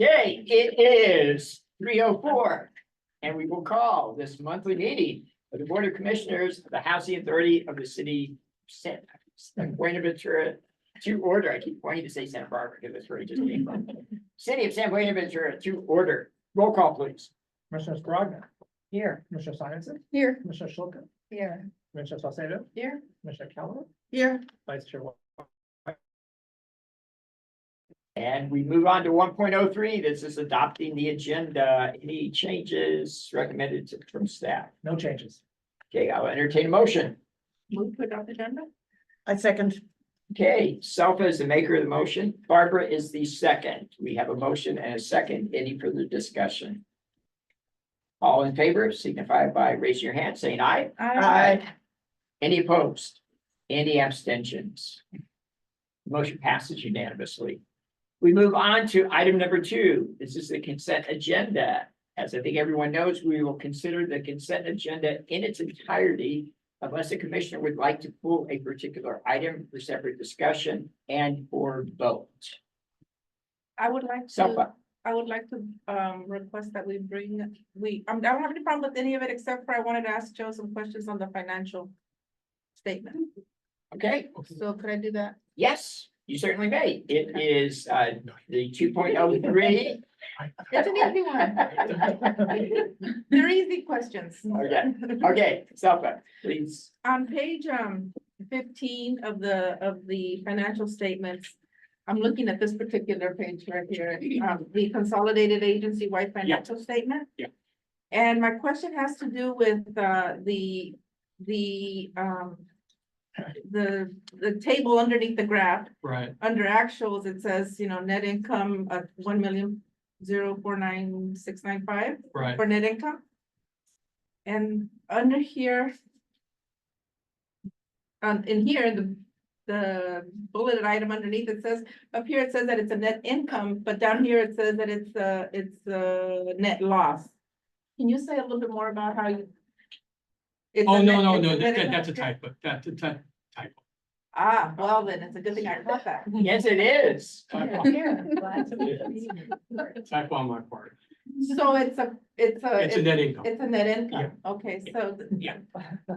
Okay, it is 3:04, and we will call this monthly meeting of the Board of Commissioners of the Housing Authority of the City of Buenaventura to order. I keep wanting to say Santa Barbara because that's where it just came from. City of San Buenaventura to order. Roll call, please. Commissioner Scrogno, Here. Commissioner Simonson, Here. Commissioner Schulka, Here. Commissioner Salcedo, Here. Commissioner Keller, Here. Vice Chair. And we move on to 1.03. This is adopting the agenda. Any changes recommended from staff? No changes. Okay, I'll entertain a motion. Move to adopt agenda. I second. Okay, Selfa is the maker of the motion. Barbara is the second. We have a motion and a second. Any further discussion? All in favor signify by raising your hand, saying aye. Aye. Any opposed? Any abstentions? Motion passes unanimously. We move on to item number 2. This is the consent agenda. As I think everyone knows, we will consider the consent agenda in its entirety unless a commissioner would like to pull a particular item for separate discussion and or vote. I would like to, Selfa, request that we bring, I don't have any problem with any of it, except for I wanted to ask Joe some questions on the financial statement. okay? So could I do that? Yes, you certainly may. It is the 2.03. It's an easy one. They're easy questions. Okay, Selfa, please. On page 15 of the financial statements, I'm looking at this particular page right here, the consolidated agency-wide financial statement. Yeah. And my question has to do with the table underneath the graph. Right. Under actuals, it says, net income of 1,049,695 Right. for net income. And under here, in here, the bulleted item underneath, it says, up here, it says that it's a net income, but down here, it says that it's a net loss. Can you say a little bit more about how you? It's Oh, a no, net- no, it's no, a net that's a income? typo, that's a typo. Ah, well, then it's a good thing I caught that. Yes, it is. Typo on my part. So it's a It's a net income. It's a net income. Okay, so. Yeah.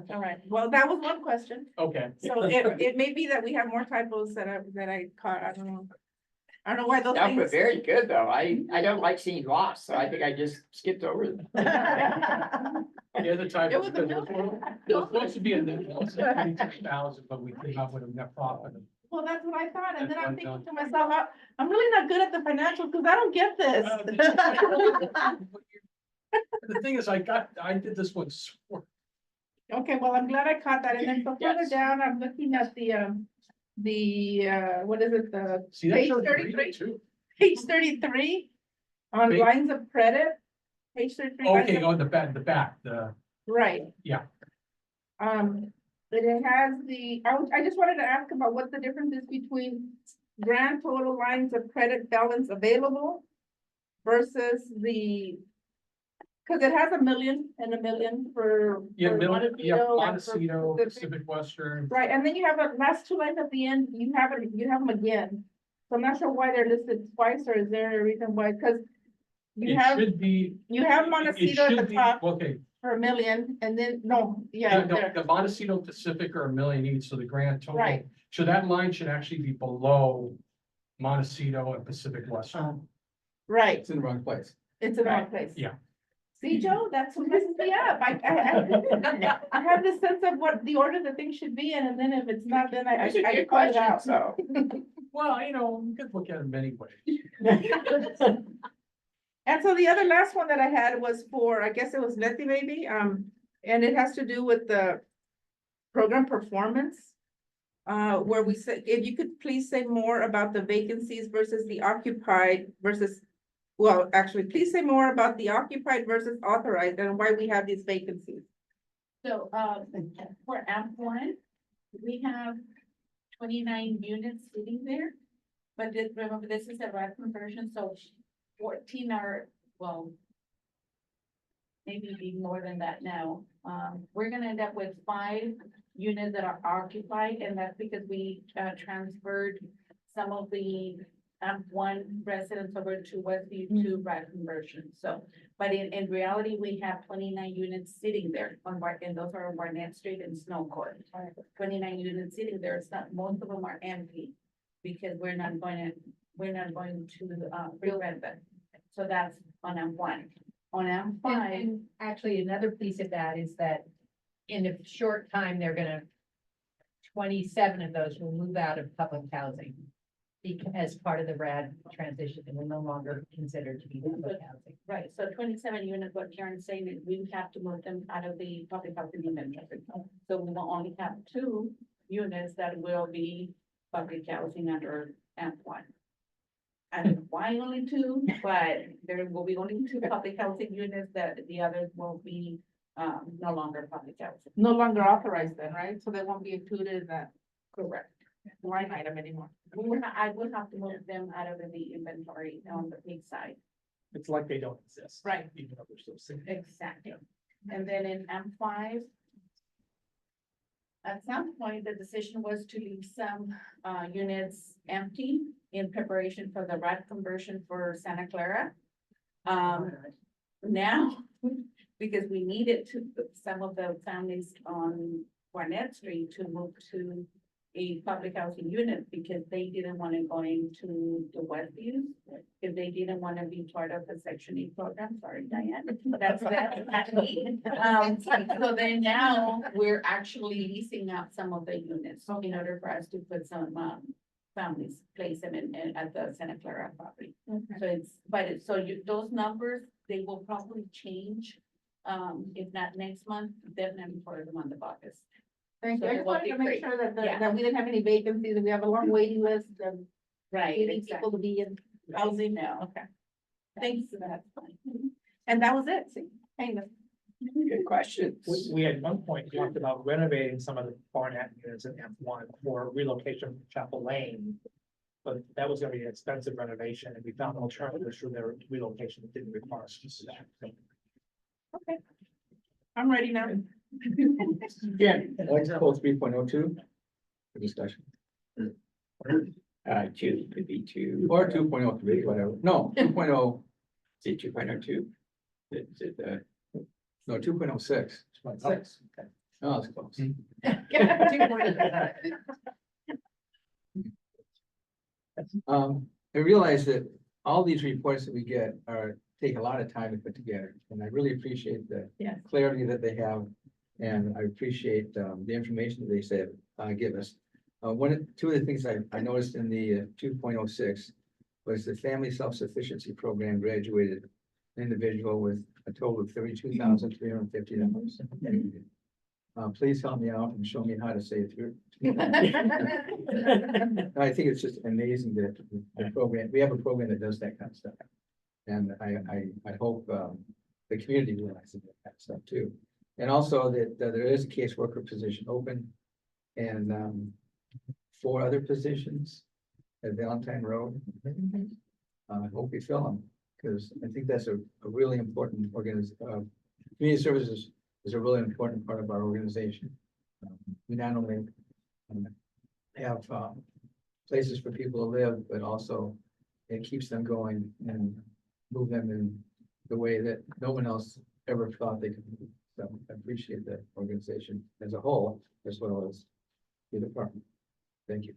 All right, well, that was one question. Okay. So it may be that we have more typos that I caught. I don't know. I don't know why those That was things. very good, though. I don't like seeing loss, so I think I just skipped over them. The other typo. It was a because million. it was supposed to be a net loss of 22,000, but we came up with a net profit. Well, that's what I thought. And then I'm That's thinking one to myself, I'm really not good at the financials because I don't get this. The thing is, I did this one. Okay, well, I'm glad I caught that. And then so further Yes. down, I'm looking at what is it, the See, that page shows 33? too. Page 33 on Page- lines of credit. Page 33. lines Okay, of- on the back, Right. Yeah. But it has I just wanted to ask about what the difference is between grand total lines of credit balance available versus because it has $1 million and $1 million for. for Montecito and for Montecito, Pacific. Pacific Western. Right, and then you have a last 2 lines at the end, you have them again. So I'm not sure why they're listed twice, or is there a reason why, because you It have should be. it Montecito at should the be- top Okay, for $1 million, and then, no, yeah, no, there. the Montecito Pacific are $1 million each, so the grand total. Right. So that line should actually be below Montecito and Pacific Western. Right, It's in the wrong place. it's in the wrong Right. place. Yeah. See, Joe, that's what messes me up. I have this sense of what the order the thing should be in, and then if it's not, then I That's a cut good it question, out. so. Well, you could look at it many ways. And so the other last one that I had was for, I guess it was Letty maybe, and it has to do with the program performance. Where we said, if you could please say more about the vacancies versus the occupied versus, well, actually, please say more about the occupied versus authorized and why we have these vacancies. So, for AMP1, we have 29 units sitting there. But remember, this is a RAD conversion, so 14 are, well, maybe be more than that now. We're gonna end up with 5 units that are occupied, and that's because we transferred some of the one residents over to Westview to RAD conversion, so. But in reality, we have 29 units sitting there and those are on Barnett Street and Snow Court. 29 units sitting there, it's not, most of them are empty, because we're not going to re-rent them. So that's on M1. On M5, And actually, another piece of that is that in a short time, they're gonna, 27 of those will move out of public housing as part of the RAD transition, and will no longer considered to be public housing. right, so 27 units, what Karen's saying is we have to move them out of the public housing inventory. So we will only have 2 units that will be public housing under M1. And why only 2? But there will be only 2 public housing units, that the others will be no longer public housing. No longer authorized then, right? So they won't be included in that Correct. line item anymore. I will have to move them out of the inventory on the pig side. It's like they don't exist. Right. Even though they're still sitting. Exactly. And then in M5, at some point, the decision was to leave some units empty in preparation for the RAD conversion for Santa Clara. Now, because we needed to put some of the families on Barnett Street to move to a public housing unit, because they didn't want to go into the Westview, if they didn't want to be part of the Section 8 program. Sorry, Diane, that's me. So then now we're actually leasing out some of the units in order for us to put some families, place them in at the Santa Clara property. So those numbers, they will probably change. If not next month, definitely for the month of August. Thank you. So I it just will wanted be to make great. sure that, Yeah. that we didn't have any vacancies, and we have a long waiting list of Right, needing people to be in housing now. Okay. Thanks for that. And that was it. See, kind of. Good questions. We at one point talked about renovating some of the Barnett units in F1 for relocation from Chapel Lane. But that was gonna be an expensive renovation, and we found alternatives for their relocation that didn't require us to do that. Okay. I'm ready now. Yeah, I'd like to pull 3.02 for discussion, 2 could be 2. or 2.03, whatever. No, 2.0, Is it 2.02? Is it no, 2.06. 6. Oh, that's close. I realize that all these reports that we get take a lot of time to put together, and I really appreciate the Yes. clarity that they have. And I appreciate the information that they said, give us. Two of the things I noticed in the 2.06 was the Family Self-Sufficiency Program graduated an individual with a total of $32,350. Please help me out and show me how to say it through. I think it's just amazing that the program, we have a program that does that kind of stuff. And I hope the community realizes that kind of stuff too. And also that there is a caseworker position open, and 4 other positions at Valentine Road. I hope we fill them, because I think that's a really important community services is a really important part of our organization. We not only have places for people to live, but also it keeps them going and move them in the way that no one else ever thought they could. So I appreciate the organization as a whole, as well as the department. Thank you.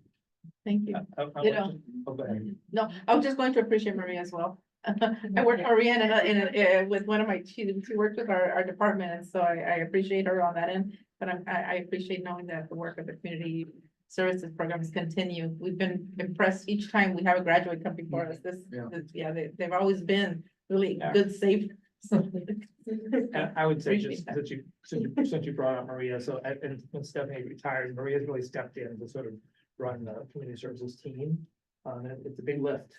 Thank you. I You want know. to- oh, go ahead. No, I was just going to appreciate Maria as well. I worked for Maria with one of my students who worked with our department, and so I appreciate her on that end. But I appreciate knowing that the work of the community services programs continue. We've been impressed each time we have a graduate come before us. They've always been really Yeah. good, safe. And I would say just Appreciate since you brought up Maria, so and when Stephanie retired, Maria's really stepped in to sort of run the community services team. And it's a big lift.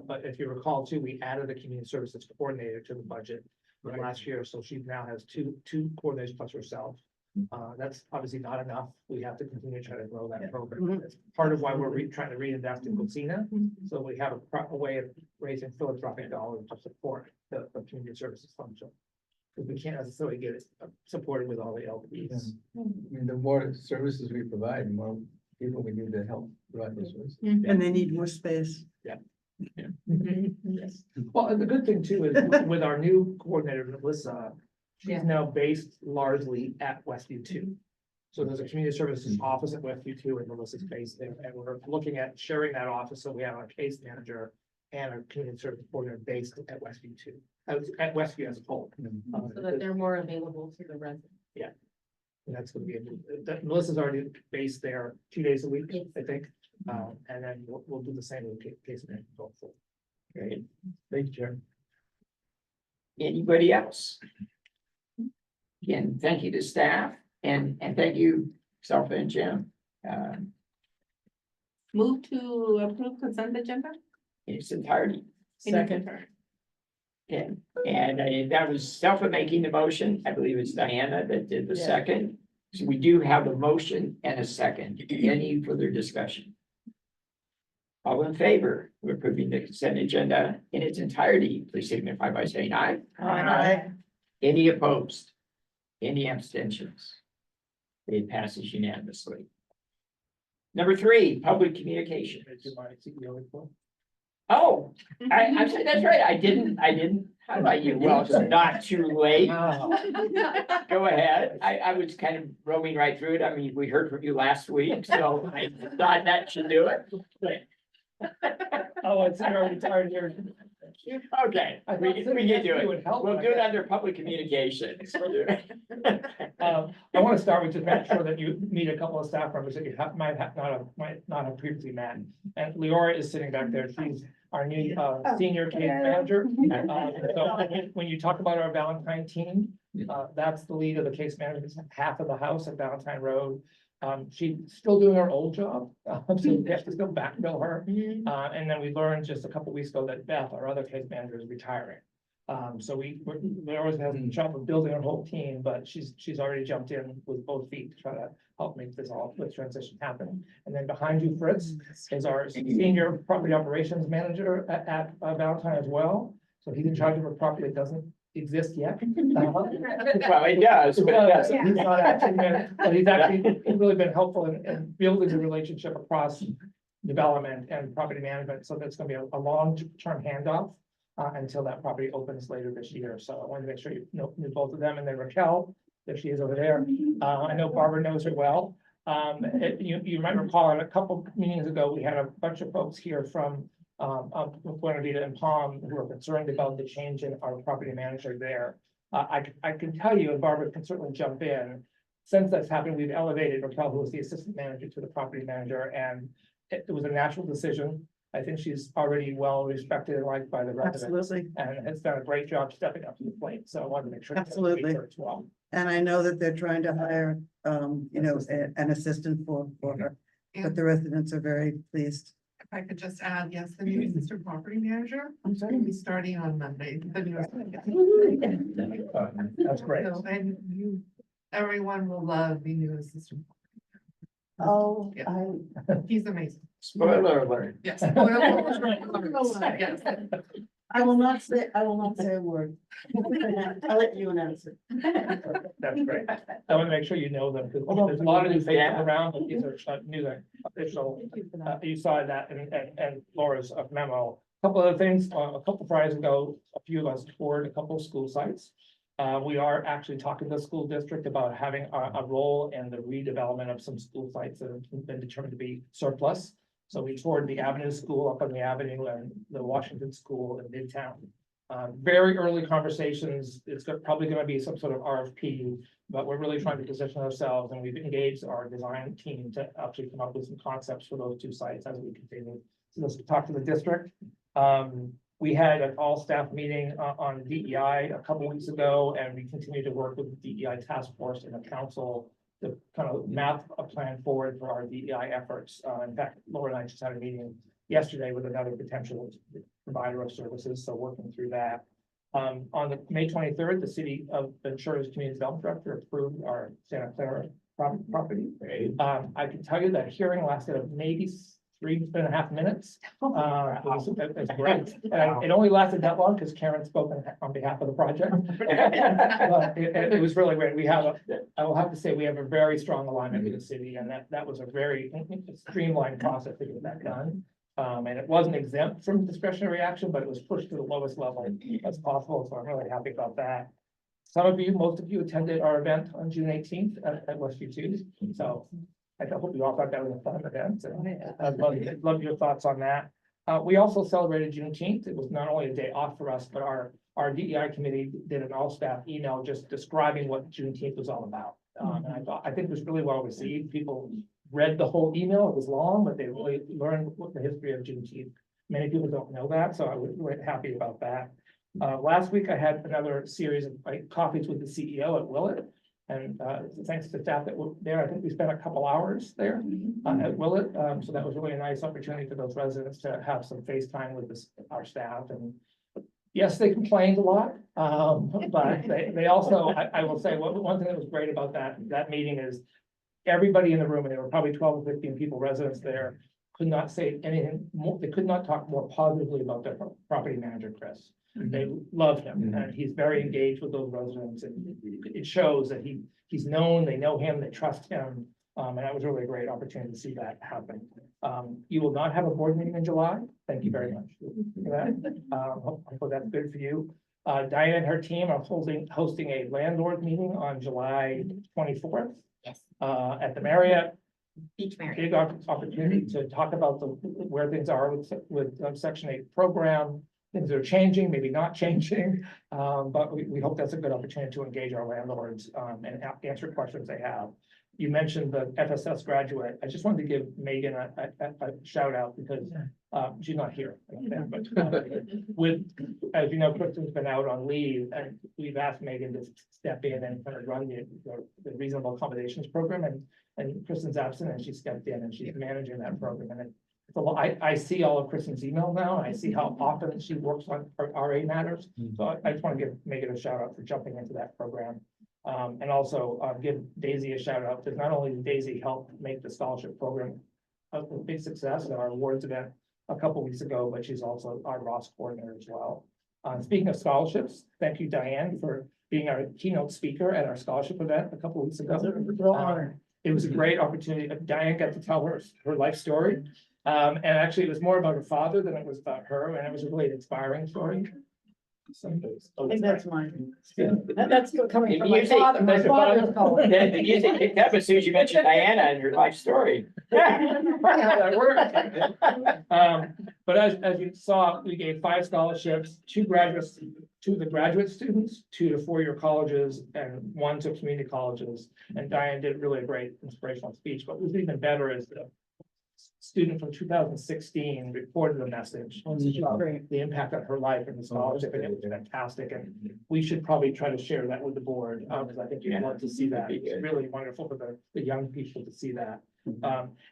But if you recall too, we added a community services coordinator to the budget from last year, so she now has two coordinators plus herself. That's obviously not enough. We have to continue to try to grow that program. It's part of why we're trying to reinvest in Cocina. So we have a way of raising philanthropic dollars to support the community services function. Because we can't necessarily get it supported with all the LPs. I mean, the more services we provide, the more people we need to help provide those services. And they need more space. Yes. Well, and the good thing too is with our new coordinator, Melissa, Yeah. she's now based largely at Westview two. So there's a community services office at Westview two and Melissa's based there, and we're looking at sharing that office, so we have a case manager and a community service coordinator based at Westview two, at Westview as a whole. So that they're more available to the residents. And that's gonna be, that Melissa's already based there 2 days a week, Yes. I think. And then we'll do the same with case management going forward. Great. Thank you, Chair. Anybody else? Again, thank you to staff and thank you, Selfa and Jim. Move to approve consent agenda? In its entirety. Second. And that was Selfa making the motion. I believe it's Diana that did the Yeah. second. So we do have a motion and a second. Any further discussion? All in favor of approving the consent agenda in its entirety, please signify by saying aye. Aye. Any opposed? Any abstentions? It passes unanimously. Number 3, public communication. Do my CEO report. Oh, I'm sorry, that's right. I didn't highlight you. Well, it's not too late. Go ahead. I was kind of roaming right through it. I mean, we heard from you last week, so I thought that should do it. Oh, it's already tired here. Okay, I we thought can saying do yes it. would help, We'll I do it guess. under public communications. I want to start with just make sure that you meet a couple of staff members that you might not have previously met. And Leora is sitting back there. She's our new senior case manager. So when you talk about our Valentine team, that's the lead of the case management, half of the house at Valentine Road. She's still doing her old job, so we have to still backfill her. And then we learned just a couple weeks ago that Beth, our other case manager, is retiring. So we always have the job of building our whole team, but she's already jumped in with both feet to try to help make this transition happen. And then behind you, Fritz, is our senior property operations manager at Valentine as well. So he's in charge of a property that doesn't exist yet. Well, it does, but that's. He's not actually, but he's actually really been helpful in building the relationship across development and property management. So that's gonna be a long-term handoff until that property opens later this year. So I wanted to make sure you knew both of them. And then Raquel, there she is over there. I know Barbara knows her well. You might recall a couple meetings ago, we had a bunch of folks here from Buenaventura and Palm who are concerned about the change in our property manager there. I can tell you, and Barbara can certainly jump in, since that's happened, we've elevated Raquel, who was the assistant manager, to the property manager, and it was a natural decision. I think she's already well respected and liked by the residents. Absolutely, And has done a great job stepping up to the plate, so I wanted to make sure. that we Absolutely. her as well. and I know that they're trying to hire, an assistant for her, but the residents are very pleased. If I could just add, yes, the new assistant property manager, I'm sorry, we starting on Monday. The new That's great. So, and everyone will love the new assistant. Oh, Yeah. I, He's amazing. Spoiler alert. Yes. Yes. I will not say a word. I'll let you announce it. That's great. I want to make sure you know them, because there's a lot of new faces around, but these are new, official. You saw that and Laura's memo. Couple other things, a couple Fridays ago, a few of us toured a couple of school sites. We are actually talking to the school district about having a role in the redevelopment of some school sites that have been determined to be surplus. So we toured the Avenue School up on the Avenue and the Washington School in Midtown. Very early conversations. It's probably going to be some sort of RFP, but we're really trying to position ourselves, and we've engaged our design team to actually come up with some concepts for those two sites as we continue. So let's talk to the district. We had an all-staff meeting on DEI a couple weeks ago, and we continue to work with the DEI task force and the council to kind of map a plan forward for our DEI efforts. In fact, Laura and I just had a meeting yesterday with another potential provider of services, so working through that. On the May 23rd, the City of Ventura's Community Development Director approved our Santa Clara property. I can tell you that hearing lasted maybe 3.5 minutes. It was great. And it only lasted that long because Karen spoke on behalf of the project. But it was really great. I will have to say, we have a very strong alignment with the city, and that was a very streamlined process to get that done. And it wasn't exempt from discretionary action, but it was pushed to the lowest level as possible, so I'm really happy about that. Most of you attended our event on June 18th at Westview Two, so I hope you all thought that was a fun event, and I'd love your thoughts on that. We also celebrated Juneteenth. It was not only a day off for us, but our DEI committee did an all-staff email just describing what Juneteenth was all about. And I think it was really well received. People read the whole email. It was long, but they really learned what the history of Juneteenth. Many people don't know that, so I was really happy about that. Last week, I had another series of coffees with the CEO at Willett. And thanks to staff that were there, I think we spent a couple hours there at Willett. So that was really a nice opportunity for those residents to have some FaceTime with our staff. And yes, they complained a lot, but they also, I will say, one thing that was great about that meeting is everybody in the room, and there were probably 12 or 15 people, residents there, could not say anything more, they could not talk more positively about their property manager, Chris. They love him, and he's very engaged with those residents, and it shows that he's known, they know him, they trust him. And that was really a great opportunity to see that happen. You will not have a board meeting in July. Thank you very much for that. Hopefully that's good for you. Diane and her team are hosting a landlord meeting on July 24th. Yes. At the Marriott. Beach Marriott. Big opportunity to talk about where things are with Section 8 program. Things are changing, maybe not changing, but we hope that's a good opportunity to engage our landlords and answer questions they have. You mentioned the FSS graduate. I just wanted to give Megan a shout out because she's not here. But as you know, Kristen's been out on leave, and we've asked Megan to step in and kind of run the reasonable accommodations program, and Kristen's absent, and she stepped in and she's managing that program. And I see all of Kristen's emails now, and I see how often she works on RA matters. So I just want to give Megan a shout out for jumping into that program. And also give Daisy a shout out, because not only did Daisy help make the scholarship program a big success at our awards event a couple weeks ago, but she's also our Ross coordinator as well. Speaking of scholarships, thank you, Diane, for being our keynote speaker at our scholarship event a couple weeks ago. It was a great opportunity. Diane got to tell her life story. And actually, it was more about her father than it was about her, and it was a really inspiring story. I think that's mine. That's still coming from my Usually- father. My father's calling. Yeah, the music picked up as soon as you mentioned Diana and her life story. Funny how that works. But as you saw, we gave 5 scholarships, 2 to the graduate students, 2 to 4-year colleges, and 1 to community colleges. And Diane did really a great inspirational speech, but what was even better is the student from 2016 reported a message about the impact on her life and the scholarship, and it was fantastic. And we should probably try to share that with the board, because I think you'd want to see that. It's really wonderful for the young people to see that.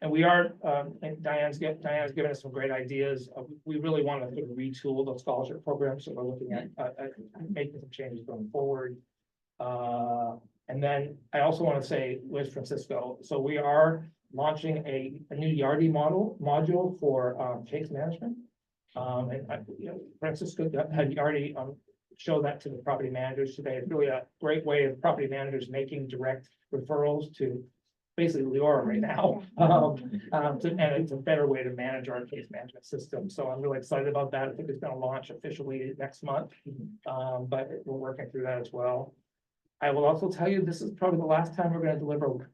And we are, and Diane's given us some great ideas. We really want to sort of retool those scholarship programs, so we're looking at making some changes going forward. And then I also want to say West Francisco. So we are launching a new Yardi module for case management. Francisco had already showed that to the property managers today. It's really a great way of property managers making direct referrals to basically Leora right now. And it's a better way to manage our case management system. So I'm really excited about that. I think it's going to launch officially next month, but we're working through that as well. I will also tell you, this is probably the last time we're going to deliver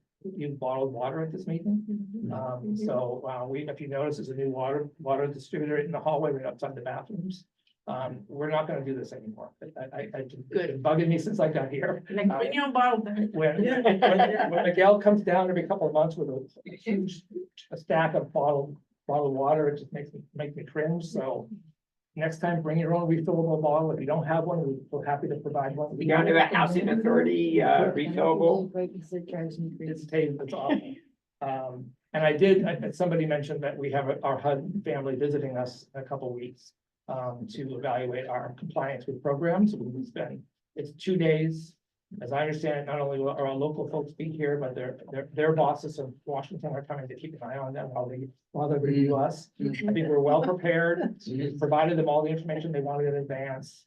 bottled water at this meeting. If you notice, there's a new water distributor in the hallway right outside the bathrooms. We're not gonna do this anymore. It's been bugging me since I got here. Bring your bottle back. When Miguel comes down every couple of months with a huge stack of bottled water, it just makes me cringe. So next time, bring your own refillable bottle. If you don't have one, we're happy to provide one. We go to a housing authority refillable. It's awful. And somebody mentioned that we have our HUD family visiting us in a couple of weeks to evaluate our compliance with programs. It's 2 days. As I understand it, not only will our local folks be here, but their bosses in Washington are coming to keep an eye on them while they review us. I think we're well prepared. We've provided them all the information they wanted in advance.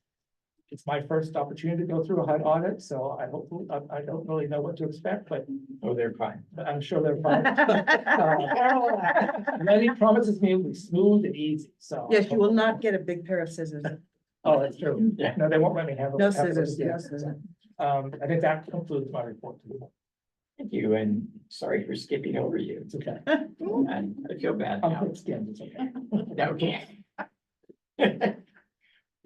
it's my first opportunity to go through a HUD audit, so I don't really know what to expect, but Oh, they're fine. I'm sure they're fine. Lenny promises me it'll be smooth and easy, so. Yes, you will not get a big pair of scissors. Oh, that's true. Yeah. No, they won't let me have. No have scissors, those. no scissors. I think that concludes my report. Thank you, and sorry for skipping over you. It's okay. I feel bad I'm now. thick skinned, it's okay. Okay.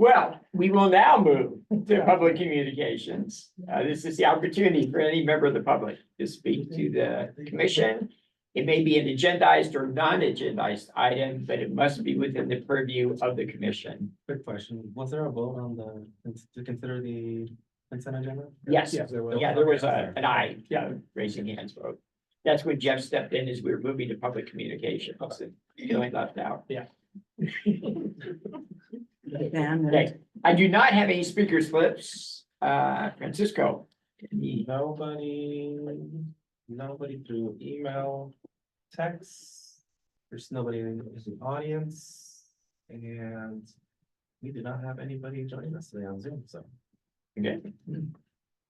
Well, we will now move to public communications. This is the opportunity for any member of the public to speak to the commission. It may be an agendized or non-agendized item, but it must be within the purview of the commission. Quick question, was there a vote on to consider the consent agenda? Yes, Yes, there was. yeah, there was an aye, yeah, raising hands vote. That's when Jeff stepped in as we were moving to public communications and feeling left out. Okay, I do not have any speaker slips. Francisco. any- Nobody through email, text, there's nobody in the audience, and we do not have anybody joining us today on Zoom, so. Okay.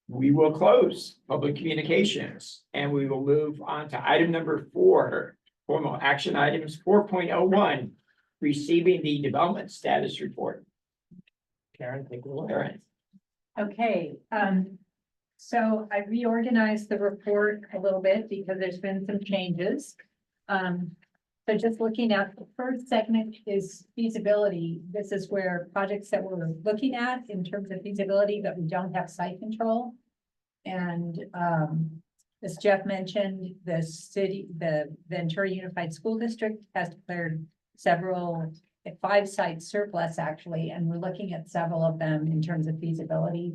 We will close public communications and we will move on to item number 4, formal action items 4.01, receiving the development status report. Karen, take it away. Karen. Okay, so I reorganized the report a little bit because there's been some changes. So just looking at the first segment is feasibility. This is where projects that we're looking at in terms of feasibility, but we don't have site control. And as Jeff mentioned, the Ventura Unified School District has declared several, 5 sites surplus actually, and we're looking at several of them in terms of feasibility.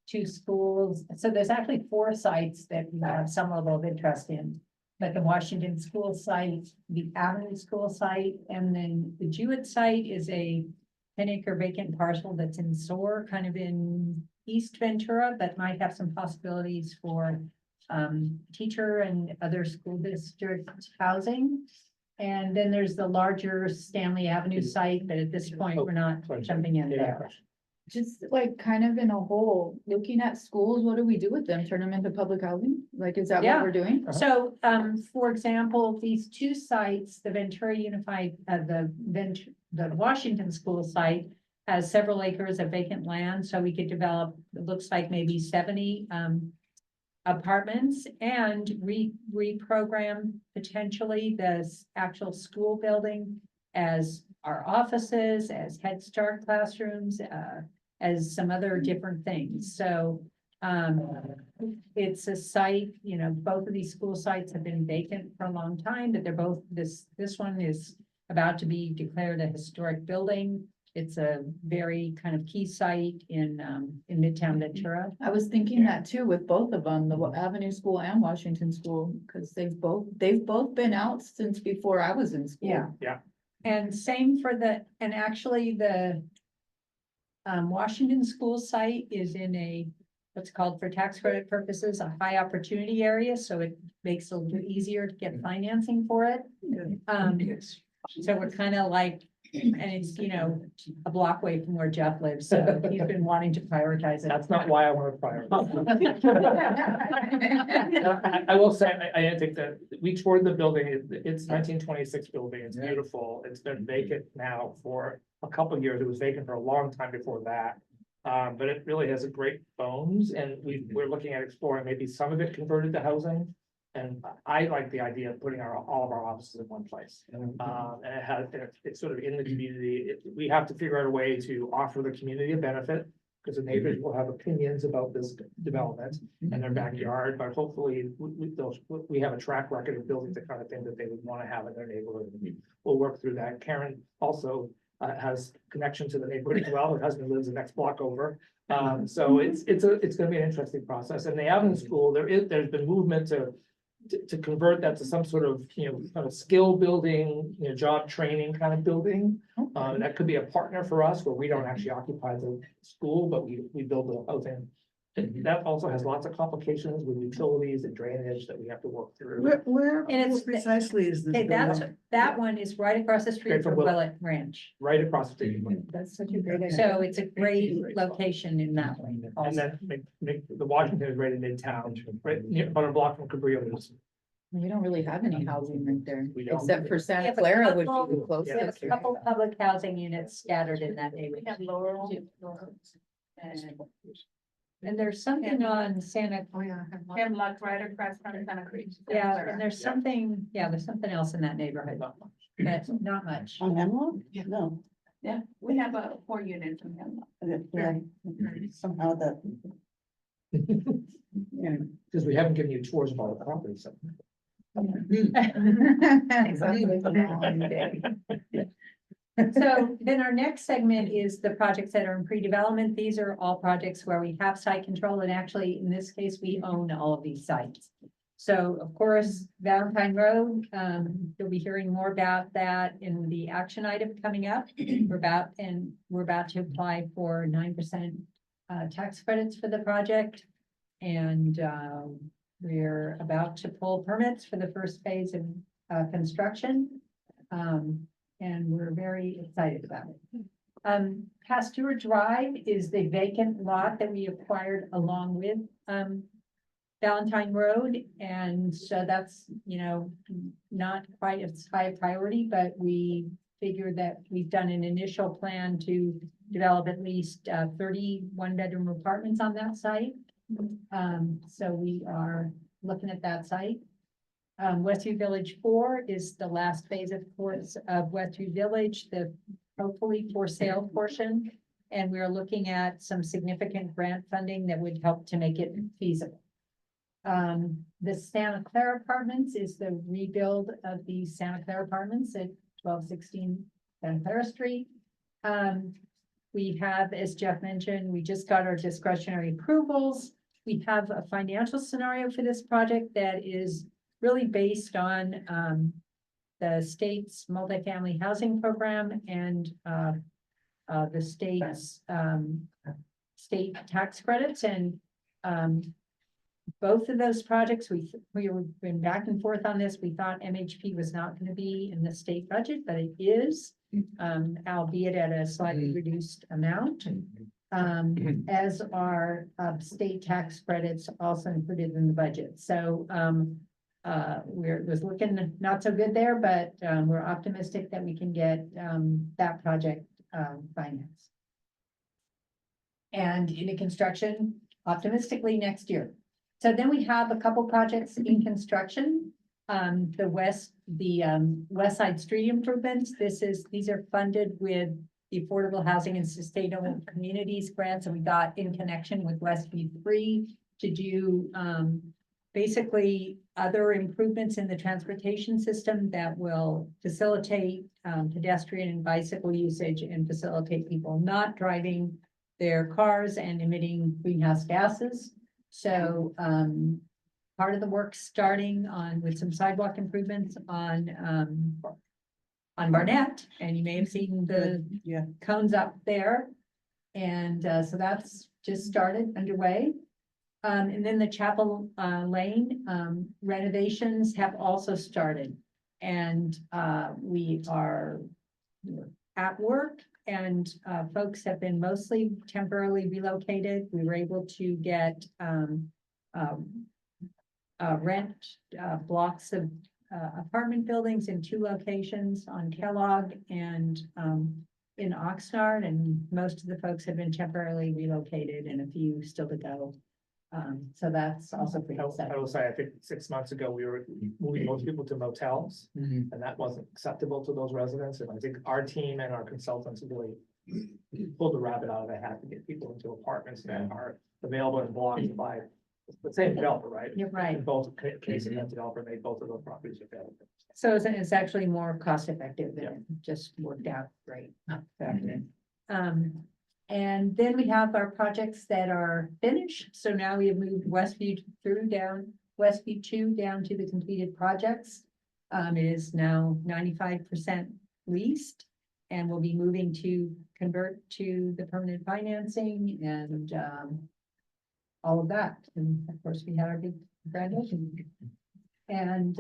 2 schools, so there's actually 4 sites that we have some level of interest in. But the Washington School site, the Avenue School site, and then the Jewett site is a 10-acre vacant parcel that's in SOAR, kind of in East Ventura, but might have some possibilities for teacher and other school district housing. And then there's the larger Stanley Avenue site, but at this point, we're not jumping in there. Just like kind of in a whole, looking at schools, what do we do with them? Turn them into public housing? Like, is that Yeah. what we're doing? So, for example, these 2 sites, the Ventura Unified, the Washington School site has several acres of vacant land, so we could develop, it looks like maybe 70 apartments and reprogram potentially the actual school building as our offices, as Head Start classrooms, as some other different things. So it's a site, you know, both of these school sites have been vacant for a long time, but they're both, this one is about to be declared a historic building. It's a very kind of key site in Midtown Ventura. I was thinking that too with both of them, the Avenue School and Washington School, because they've both been out since before I was in school. Yeah. And same for and actually the Washington School site is in what's called for tax credit purposes, a high opportunity area, so it makes it a little easier to get financing for it. So we're kind of like, and it's, you know, a block away from where Jeff lives, so he's been wanting to prioritize it. That's not why I want to prioritize. I will say, I didn't think that, we toured the building, it's 1926 building, it's beautiful, it's been vacant now for a couple of years, it was vacant for a long time before that. But it really has a great bones, and we're looking at exploring maybe some of it converted to housing. And I like the idea of putting all of our offices in one place. And it's sort of in the community. We have to figure out a way to offer the community a benefit, because the neighbors will have opinions about this development in their backyard, but hopefully we have a track record of building the kind of thing that they would want to have in their neighborhood. We'll work through that. Karen also has connection to the neighborhood as well. Her husband lives the next block over. So it's gonna be an interesting process. And the Avenue School, there's been movement to convert that to some sort of, you know, kind of skill building, you know, job training kind of building. That could be a partner for us where we don't actually occupy the school, but we build the housing That also has lots of complications with utilities and drainage that we have to work through. Where And it's- precisely is this? Okay, building? that one is right across the street Straight from from Willet. Willet Ranch. Right across the street. That's such a great idea. So it's a great location in that way. And also. then the Washington is right in Midtown, right near, about a block from Cabrillo's. We don't really have any housing right there, We don't. except for We Santa have a Clara would be couple- the We have closest. a couple public housing units scattered in that We neighborhood. have Laurel. And there's something on Santa, Oh, yeah. I have one. Hemlock right across from Santa Cruz. yeah, and there's something, there's something else in that neighborhood, Not much. but not much. On Hemlock? Yeah. No. Yeah, we have a 4 units in Hemlock. Yeah, somehow that. Yeah. Because we haven't given you tours of all the properties. So. So then our next segment is the projects that are in pre-development. These are all projects where we have site control, and actually, in this case, we own all of these sites. So of course, Valentine Road, you'll be hearing more about that in the action item coming up. We're about to apply for 9% tax credits for the project. And we're about to pull permits for the first phase of construction. And we're very excited about it. Pasteur Drive is the vacant lot that we acquired along with Valentine Road. And so that's, not quite as high a priority, but we figured that we've done an initial plan to develop at least 30 one-bedroom apartments on that site. So we are looking at that site. Westview Village 4 is the last phase, of course, of Westview Village, the hopefully for sale portion. And we're looking at some significant grant funding that would help to make it feasible. The Santa Clara Apartments is the rebuild of the Santa Clara Apartments at 1216 Santa Clara Street. We have, as Jeff mentioned, we just got our discretionary approvals. We have a financial scenario for this project that is really based on the state's multifamily housing program and the state's state tax credits. And both of those projects, we've been back and forth on this. We thought MHP was not going to be in the state budget, but it is, albeit at a slightly reduced amount. As are state tax credits also included in the budget. So it was looking not so good there, but we're optimistic that we can get that project financed. And into construction optimistically next year. So then we have a couple projects in construction. The West Side Street improvements. These are funded with the Affordable Housing and Sustainable Communities grants, and we got in connection with Westview 3 to do basically other improvements in the transportation system that will facilitate pedestrian and bicycle usage and facilitate people not driving their cars and emitting greenhouse gases. So part of the work starting with some sidewalk improvements on Barnett, and you may have seen the cones up there. And so that's just started underway. And then the Chapel Lane renovations have also started. And we are at work, and folks have been mostly temporarily relocated. We were able to get rent blocks of apartment buildings in 2 locations on Kellogg and in Oxnard, and most of the folks have been temporarily relocated and a few still to go. So that's also pretty I exciting. will say, I think 6 months ago, we were moving most people to motels, and that wasn't acceptable to those residents. And I think our team and our consultants really pulled the rabbit out of the hat to get people into apartments that are available and blocked by the same developer, right? You're right. In both cases, that developer made both of those properties available. So it's actually more cost effective and it just worked out great. And then we have our projects that are finished. So now we have moved Westview 2 down to the completed projects. It is now 95% leased, and we'll be moving to convert to the permanent financing, and all of that. And of course, we had our big grand opening. And,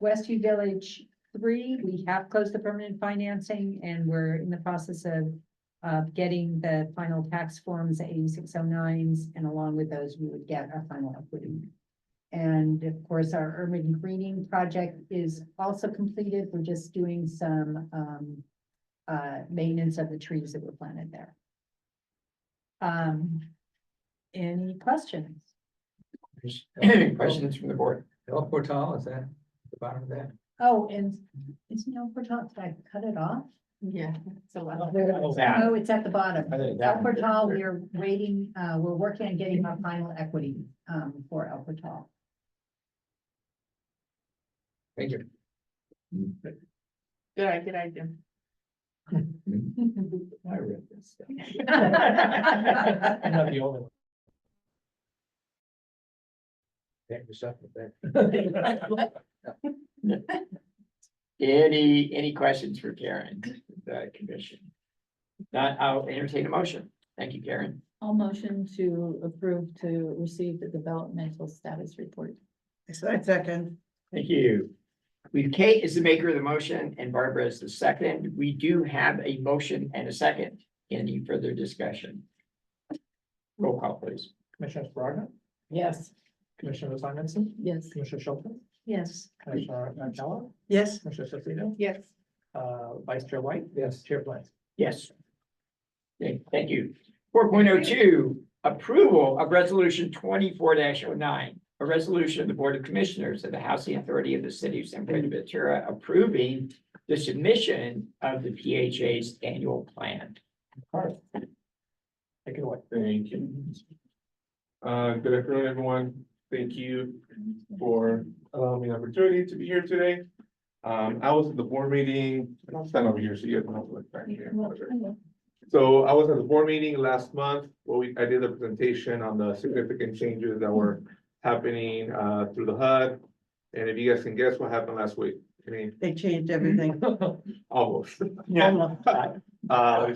Westview Village 3, we have closed the permanent financing and we're in the process of getting the final tax forms, the 8609s, and along with those, we would get our final equity. And of course, our urban greening project is also completed. We're just doing some maintenance of the trees that were planted there. Any questions? Questions from the board? El Portal, is that the bottom of that? Oh, and isn't El Portal, did I cut it off? Yeah, so. Oh, it's at the bottom. I think El that one- Portal, we are waiting, we're working on getting our final equity, for El Portal. Thank you. Good idea. I read this stuff. I'm not the only one. Thank you, stuff with that. Any questions for Karen, the commission? Not, I'll entertain a motion. Thank you, Karen. I'll motion to approve to receive the developmental status report. So I second. Thank you. Kate is the maker of the motion and Barbara is the second. We do have a motion and a second. Any further discussion? Roll call, please. Commissioner Sparga, Yes. Commissioner Simonson, Yes. Commissioner Schultz, Yes. Commissioner Angela, Yes, Commissioner Sofito, Yes. Vice Chair White. Yes. Chair Blank. Yes. Okay, thank you. 4.02, approval of resolution 24-09, a resolution of the Board of Commissioners of the Housing Authority of the City of San Buenaventura approving the submission of the PHA's annual plan. Take it away. Thank you. Good afternoon, everyone. Thank you for allowing me the opportunity to be here today. I was at the board meeting, and I'll stand over here so you guys don't have to look back here. So I was at the board meeting last month, where I did a presentation on the significant changes that were happening through the HUD. And if you guys can guess what happened last week, I mean, they changed everything. almost. Almost.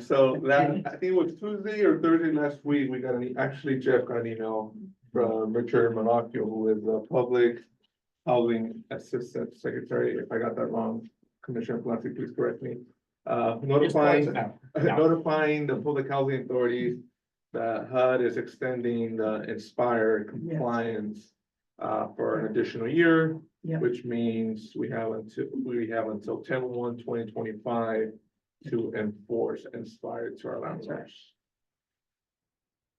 So that, I think it was Tuesday or Thursday last week, we got actually Jeff got an email from Richard Monacchio, who is the Public Housing Assistant Secretary, if I got that wrong, Commissioner Plastic, please correct me. Notifying the public housing authorities that HUD is extending the Inspire compliance for an additional year, Yep. which means we have until 10/1/2025 to enforce Inspire to our landlords.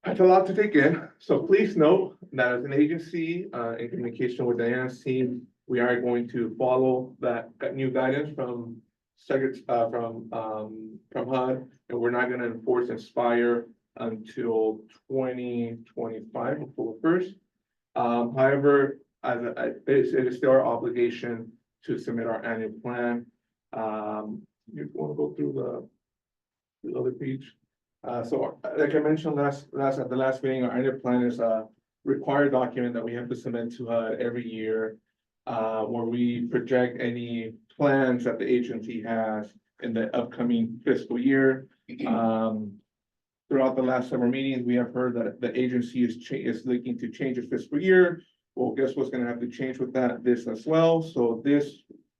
That's a lot to take in, so please note that as an agency, in communication with Diana's team, we are going to follow that new guidance from HUD, and we're not gonna enforce Inspire until 2025, October 1st. However, it is still our obligation to submit our annual plan. You wanna go through the other page? So like I mentioned at the last meeting, our annual plan is a required document that we have to submit to HUD every year. Where we project any plans that the agency has in the upcoming fiscal year. Throughout the last summer meetings, we have heard that the agency is looking to change its fiscal year. Well, guess what's gonna have to change with this as well? So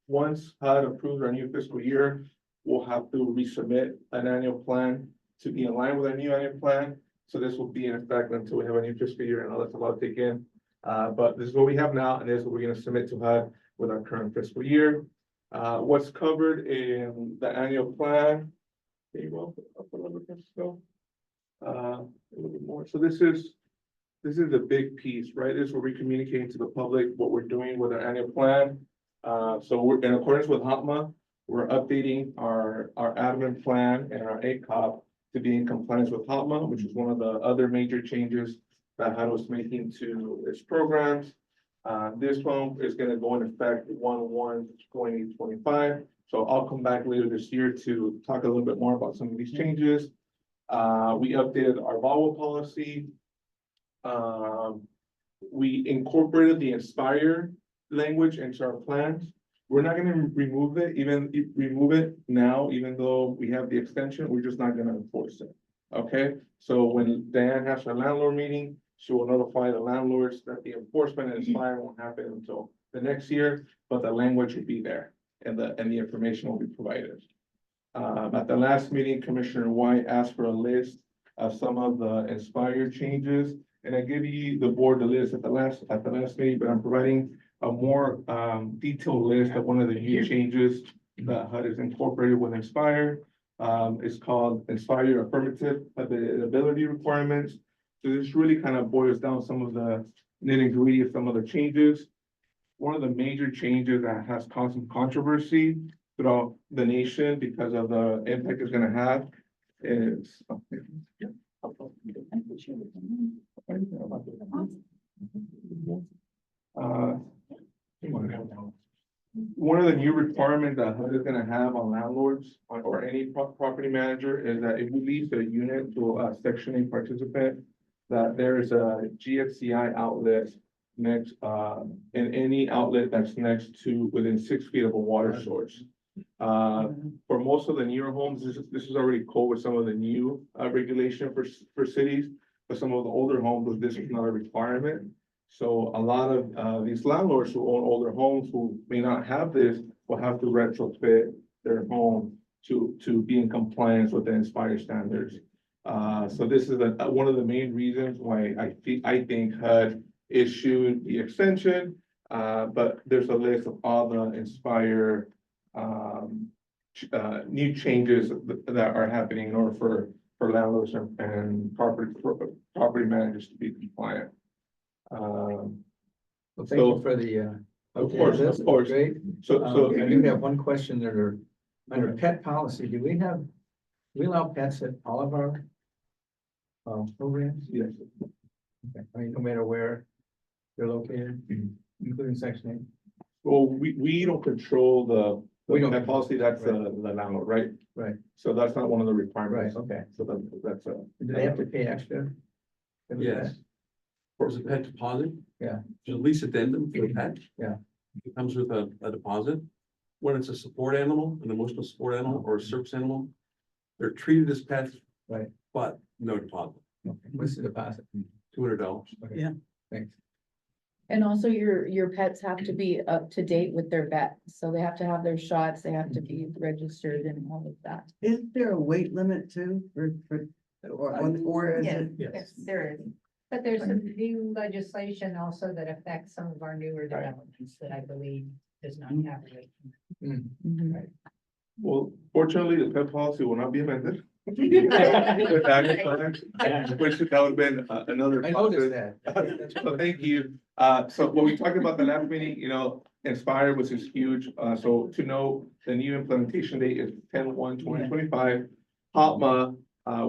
once HUD approves our new fiscal year, we'll have to resubmit an annual plan to be in line with our new annual plan. So this will be in effect until we have a new fiscal year, and all that's about to take in. But this is what we have now, and this is what we're gonna submit to HUD with our current fiscal year. What's covered in the annual plan? There you go, up a little bit, so. A little bit more, so this is the big piece, right? This is where we're communicating to the public what we're doing with our annual plan. So we're in accordance with HACSB, we're updating our admin plan and our ACOP to be in compliance with HACSB, which is one of the other major changes that HUD was making to its programs. This one is gonna go in effect 1/1/2025. So I'll come back later this year to talk a little bit more about some of these changes. We updated our VAWA policy. We incorporated the Inspire language into our plans. We're not gonna remove it now, even though we have the extension, we're just not gonna enforce it. Okay, so when Diane has her landlord meeting, She will notify the landlords that the enforcement and fire won't happen until the next year, but the language will be there and the information will be provided. At the last meeting, Commissioner White asked for a list of some of the Inspire changes. And I give you the board the list at the last meeting, but I'm providing a more detailed list of one of the new changes that HUD is incorporated with Inspire. It's called Inspire Affirmative Ability Requirements. So this really kind of boils down some of the nitty-gritty of some of the changes. One of the major changes that has caused some controversy throughout the nation because of the impact it's gonna have is. One of the new requirements that HUD is gonna have on landlords or any property manager is that if we lease a unit to a Section 8 participant, that there is a GFCI outlet next, in any outlet that's next to within 6 feet of a water source. For most of the newer homes, this is already cool with some of the new regulation for cities. For some of the older homes, this is not a requirement. So a lot of these landlords who own older homes who may not have this will have to retrofit their home to be in compliance with the Inspire standards. So this is one of the main reasons why I think HUD issued the extension. But there's a list of all the Inspire new changes that are happening in order for landlords and property managers to be compliant. Well, thank you for the. Of course. Great. So I do have one question under pet policy, do we allow pets at all of our programs? yes, Okay. I mean, no matter where they're located, including Section 8? well, we don't control We don't that policy, that's the Right. landlord, right? Right. So that's not one of the Right, requirements. okay. So that's a. Do they have to pay extra? for the Yes. pet? There's a pet deposit. Yeah. There's a lease addendum for the pet. Yeah. It comes with a deposit. When it's a support animal, an emotional support animal or a service animal, they're treated as pets. Right. But no deposit, Okay. What's the deposit? $200. Okay. Yeah. Thanks. And also your pets have to be up to date with their vet, so they have to have their shots, they have to be registered and all of that. Is there a weight limit too, or is it? Yes. There is, but there's some new legislation also that affects some of our newer developments that I believe does not have it. Mhm. Well, fortunately, the pet policy will not be amended. Which that would have been another. I noticed that. So thank you. So what we talked about the last meeting, Inspire, which is huge. So to know the new implementation date is 10/1/2025. HOPMA,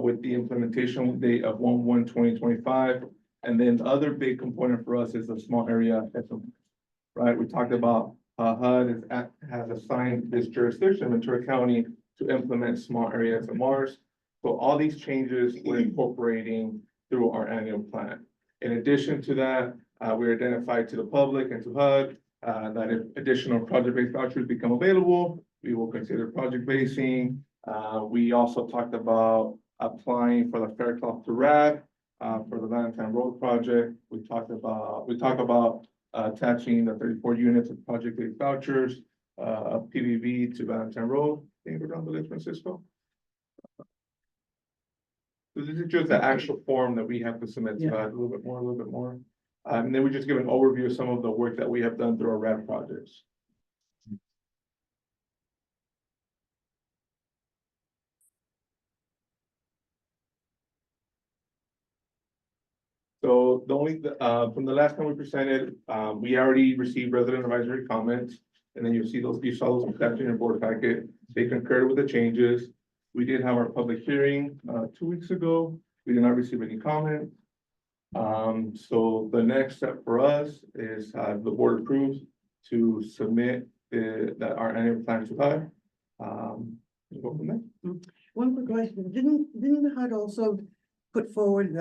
with the implementation date of 1/1/2025. And then the other big component for us is the small area SMR. Right, we talked about, HUD has assigned this jurisdiction, Ventura County, to implement small area SMRs. So all these changes we're incorporating through our annual plan. In addition to that, we identified to the public and to HUD, that if additional project-based vouchers become available, we will consider project basing. We also talked about applying for the Faircloth to RAD, for the Valentine Road project. We talk about attaching the 34 units of project-based vouchers, of PVV to Valentine Road, around Village Francisco. So this is just the actual form that we have to submit to HUD, a little bit more. And then we just give an overview of some of the work that we have done through our RAD projects. So from the last time we presented, we already received resident advisory comments. And then you saw those attached in your board packet. They concurred with the changes. We did have our public hearing, 2 weeks ago. We did not receive any comment. So the next step for us is, the board approves to submit our annual plan to HUD. We'll go from there. One quick question, didn't the HUD also put forward,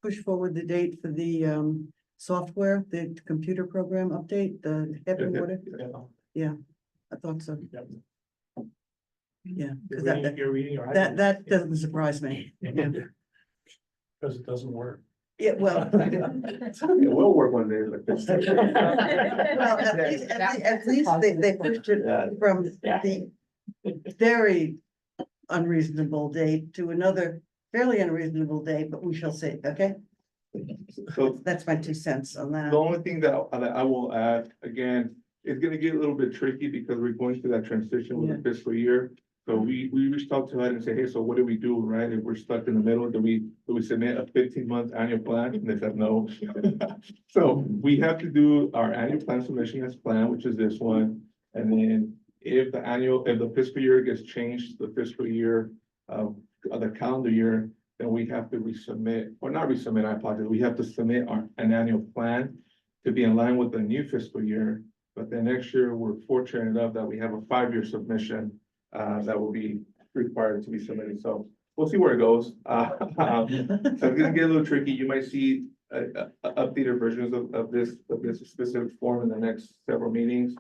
push forward the date for the software, the computer program update, the heavy water? Yeah, I thought so. Yep. Yeah, because You're reading your. that doesn't surprise me. Yeah. Because it doesn't work. Yeah, well. We'll work one day like this. Well, at least they pushed it from Yeah. the very unreasonable date to another fairly unreasonable date, but we shall see, okay? So That's my 2 cents on that. the only thing that I will add, again, it's gonna get a little bit tricky because we're going through that transition with the fiscal year. So we reached out to HUD and say, hey, so what do we do, right? If we're stuck in the middle, do we submit a 15-month annual plan? And they said no. So we have to do our annual plan submission as planned, which is this one. And then if the fiscal year gets changed, the fiscal year of the calendar year, then we have to resubmit, or not resubmit, I apologize. We have to submit an annual plan to be in line with the new fiscal year. But then next year, we're fortunate enough that we have a 5-year submission that will be required to be submitted. So we'll see where it goes. So it's gonna get a little tricky. You might see updated versions of this specific form in the next several meetings.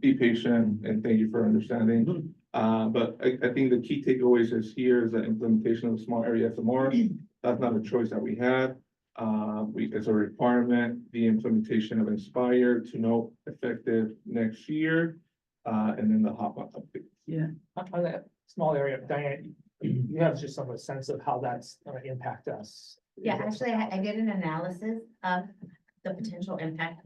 Be patient and thank you for understanding. But I think the key takeaways is here is the implementation of the small area SMR. That's not a choice that we had. It's a requirement, the implementation of Inspire to know effective next year. And then the hotspot update. Yeah. On that small area, Diane, you have just some sense of how that's gonna impact us. Yeah, actually, I did an analysis of the potential impact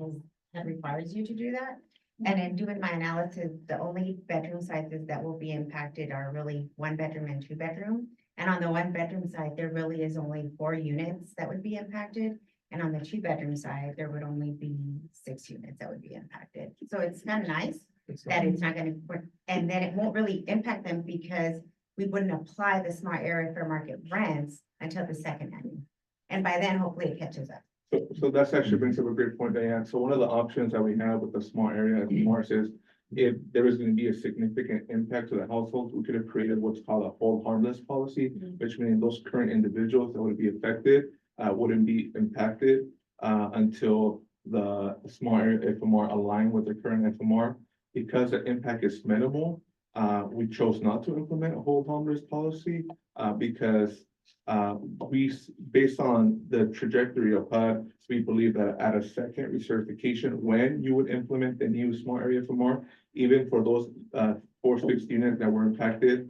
that requires you to do that. And in doing my analysis, the only bedroom sizes that will be impacted are really 1-bedroom and 2-bedroom. And on the 1-bedroom side, there really is only 4 units that would be impacted. And on the 2-bedroom side, there would only be 6 units that would be impacted. So it's kind of nice that it's not gonna, and then it won't really impact them because we wouldn't apply the smart area fair market rents until the second annual. And by then, hopefully it catches up. So that's actually brings up a great point, Diane. So one of the options that we have with the small area at Morris is if there is going to be a significant impact to the household, we could have created what's called a hold harmless policy, which means those current individuals that would be affected wouldn't be impacted until the small area FMR aligned with the current FMR. Because the impact is minimal, we chose not to implement a hold harmless policy because based on the trajectory of HUD, we believe that at a second recertification, when you would implement the new small area FMR, even for those 4 fixed units that were impacted,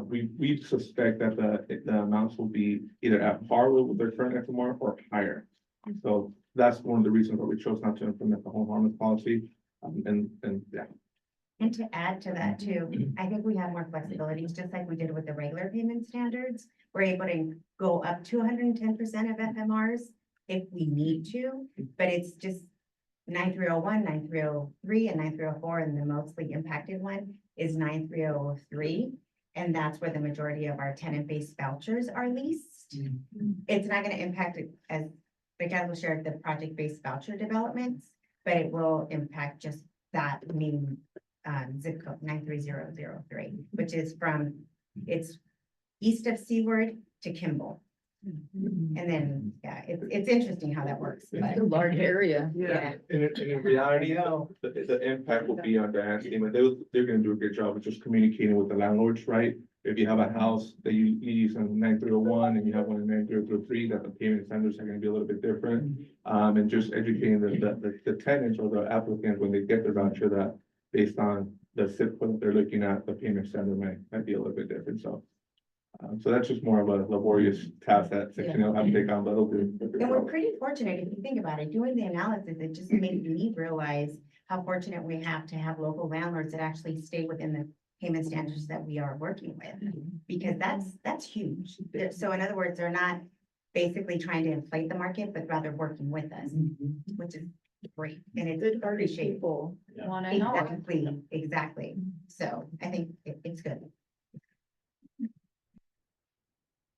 we suspect that the amounts will be either at par with their current FMR or higher. So that's one of the reasons why we chose not to implement the hold harmless policy. And yeah. And to add to that too, I think we have more flexibilities, just like we did with the regular payment standards. We're able to go up to 110% of FMRs if we need to, but it's just 9301, 9303, and 9304, and the mostly impacted one is 9303. And that's where the majority of our tenant-based vouchers are leased. It's not going to impact it as the guys will share the project-based voucher developments, but it will impact just that mean zip code 93003, which is it's east of Seaward to Kimball. And then, yeah, it's interesting how that works. It's a large area. Yeah. And in reality, the impact will be on the team, and they're gonna do a good job of just communicating with the landlords, right? If you have a house that you use on 9301 and you have one in 9303, that the payment standards are gonna be a little bit different. And just educating the tenants or the applicants when they get their voucher that based on the zip code that they're looking at, the payment standard might be a little bit different, so. So that's just more of a laborious task that section will have to take on, but it'll do. And we're pretty fortunate, if you think about it, doing the analysis, it just made me realize how fortunate we have to have local landlords that actually stay within the payment standards that we are working with. Because that's huge. So in other words, they're not basically trying to inflate the market, but rather working with us, which is great. And it's Good party appreciated. people wanna help. Exactly. So I think it's good.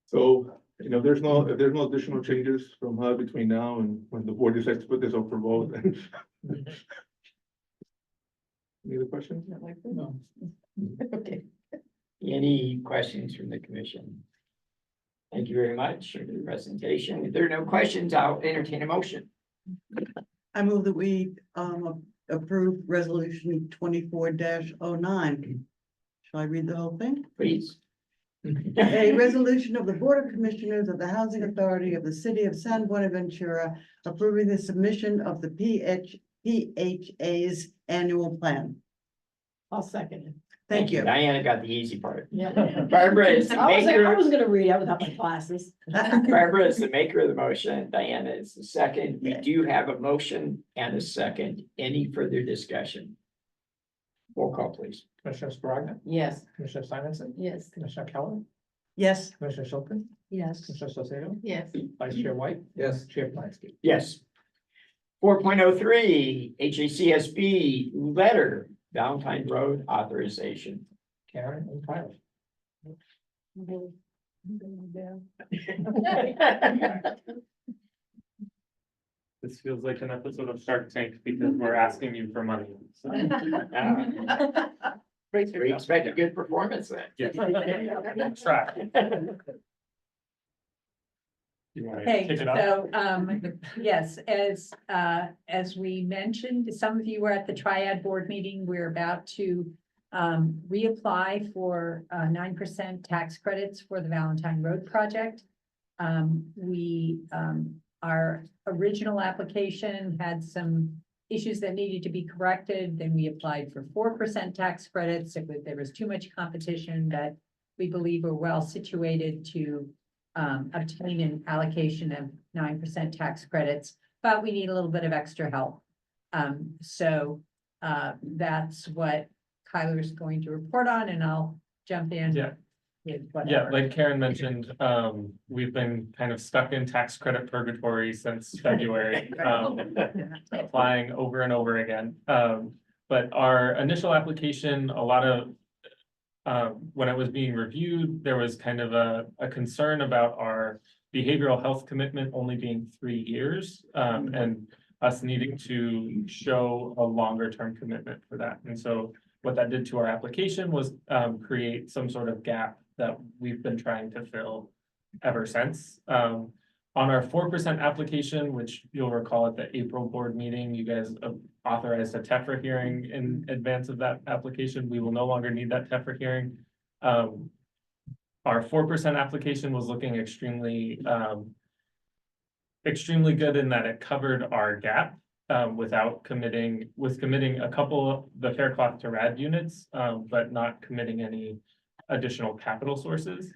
So, if there's no additional changes from HUD between now and when the board decides to put this up for vote. Any other questions? No. Okay. Any questions from the commission? Thank you very much for the presentation. If there are no questions, I'll entertain a motion. I move that we approve resolution 24-09. Shall I read the whole thing? Please. A resolution of the Board of Commissioners of the Housing Authority of the City of San Buenaventura approving the submission of the PHA's annual plan. I'll second it. Thank you. Diana got the easy part. Yeah. Barbara is the I maker. was gonna read, I was up my classes. Barbara is the maker of the motion. Diana is the second. We do have a motion and a second. Any further discussion? Roll call, please. Commissioner Sparagna, Yes. Commissioner Simonson, Yes. Commissioner Keller, Yes, Commissioner Schultz, Yes. Commissioner Salcedo, Yes. Vice Chair White, Yes. Chair Plansky. Yes. 4.03 HACSB letter, Valentine Road authorization. Karen and Tyler. This feels like an episode of Shark Tank because we're asking you for money. So, We expect a good performance then. yeah. Try. You want to Okay, kick it off? so, yes, as we mentioned, some of you were at the Triad Board meeting. We're about to reapply for 9% tax credits for the Valentine Road project. Our original application had some issues that needed to be corrected. Then we applied for 4% tax credits. There was too much competition that we believe we're well situated to obtain an allocation of 9% tax credits, but we need a little bit of extra help. That's what Kyler's going to report on, and I'll jump in. Yeah. With Yeah, whatever. like Karen mentioned, we've been kind of stuck in tax credit purgatory since February, applying over and over again. But our initial application, a lot of, when it was being reviewed, there was kind of a concern about our behavioral health commitment only being 3 years, and us needing to show a longer term commitment for that. And so what that did to our application was create some sort of gap that we've been trying to fill ever since. On our 4% application, which you'll recall at the April board meeting, you guys authorized a TEFRA hearing in advance of that application. We will no longer need that TEFRA hearing. Our 4% application was looking extremely good in that it covered our gap without committing a couple of the Faircloth to RAD units, but not committing any additional capital sources.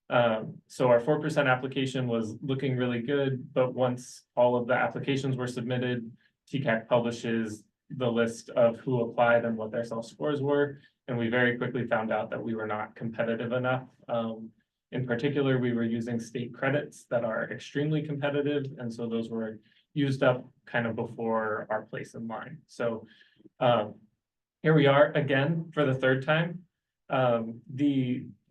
So our 4% application was looking really good, but once all of the applications were submitted, TCAC publishes the list of who applied and what their self-scores were, and we very quickly found out that we were not competitive enough. In particular, we were using state credits that are extremely competitive, and so those were used up kind of before our place in line. So here we are again for the third time.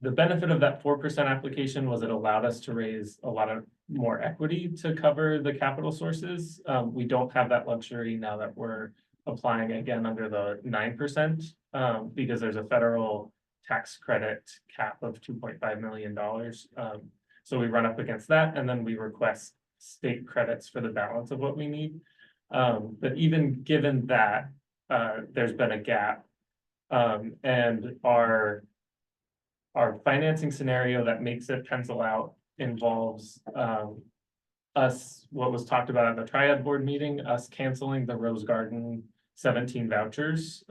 The benefit of that 4% application was it allowed us to raise a lot of more equity to cover the capital sources. We don't have that luxury now that we're applying again under the 9%, because there's a federal tax credit cap of $2.5 million. So we run up against that, and then we request state credits for the balance of what we need. But even given that, there's been a gap, and our financing scenario that makes it pencil out involves us, what was talked about at the Triad board meeting, us canceling the Rose Garden 17 vouchers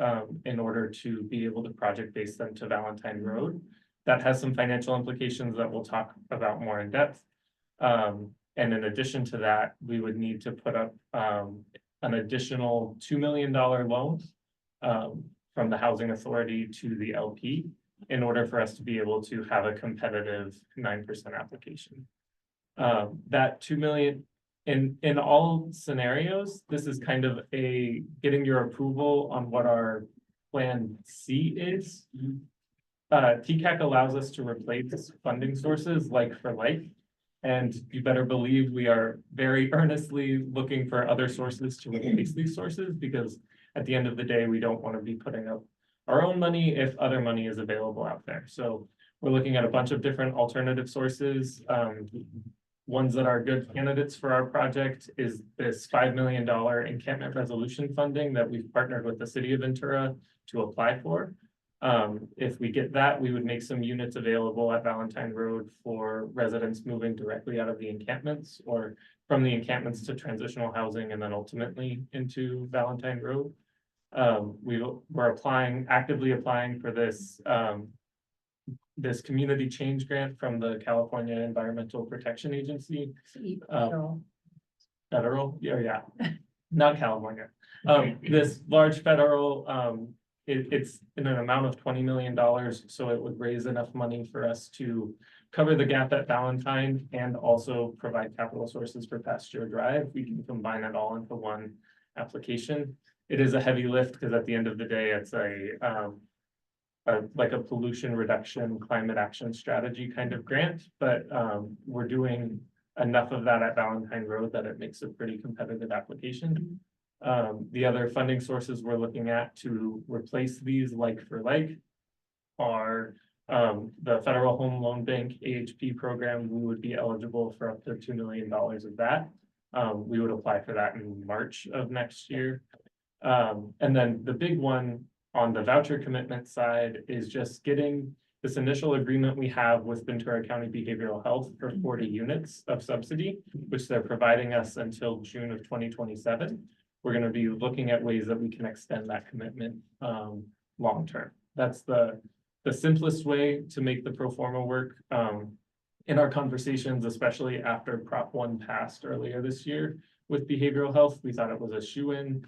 in order to be able to project base them to Valentine Road. That has some financial implications that we'll talk about more in depth. And in addition to that, we would need to put up an additional $2 million loan from the Housing Authority to the LP in order for us to be able to have a competitive 9% application. That $2 million, in all scenarios, this is kind of a getting your approval on what our plan C is. TCAC allows us to replace funding sources like for like, and you better believe we are very earnestly looking for other sources to replace these sources, because at the end of the day, we don't want to be putting up our own money if other money is available out there. So we're looking at a bunch of different alternative sources. Ones that are good candidates for our project is this $5 million encampment resolution funding that we've partnered with the city of Ventura to apply for. If we get that, we would make some units available at Valentine Road for residents moving directly out of the encampments or from the encampments to transitional housing and then ultimately into Valentine Road. We're actively applying for this, this community change grant from the California Environmental Protection Agency. Federal, yeah, not California. This large federal, it's in an amount of $20 million, so it would raise enough money for us to cover the gap at Valentine and also provide capital sources for Pasture Drive. We can combine it all into one application. It is a heavy lift because at the end of the day, it's like a pollution reduction, climate action strategy kind of grant, but we're doing enough of that at Valentine Road that it makes a pretty competitive application. The other funding sources we're looking at to replace these like for like are the Federal Home Loan Bank AHP program. We would be eligible for up to $2 million of that. We would apply for that in March of next year. And then the big one on the voucher commitment side is just getting this initial agreement we have with Ventura County Behavioral Health for 40 units of subsidy, which they're providing us until June of 2027. We're going to be looking at ways that we can extend that commitment long-term. That's the simplest way to make the pro forma work. In our conversations, especially after Prop 1 passed earlier this year with behavioral health, we thought it was a shoo-in.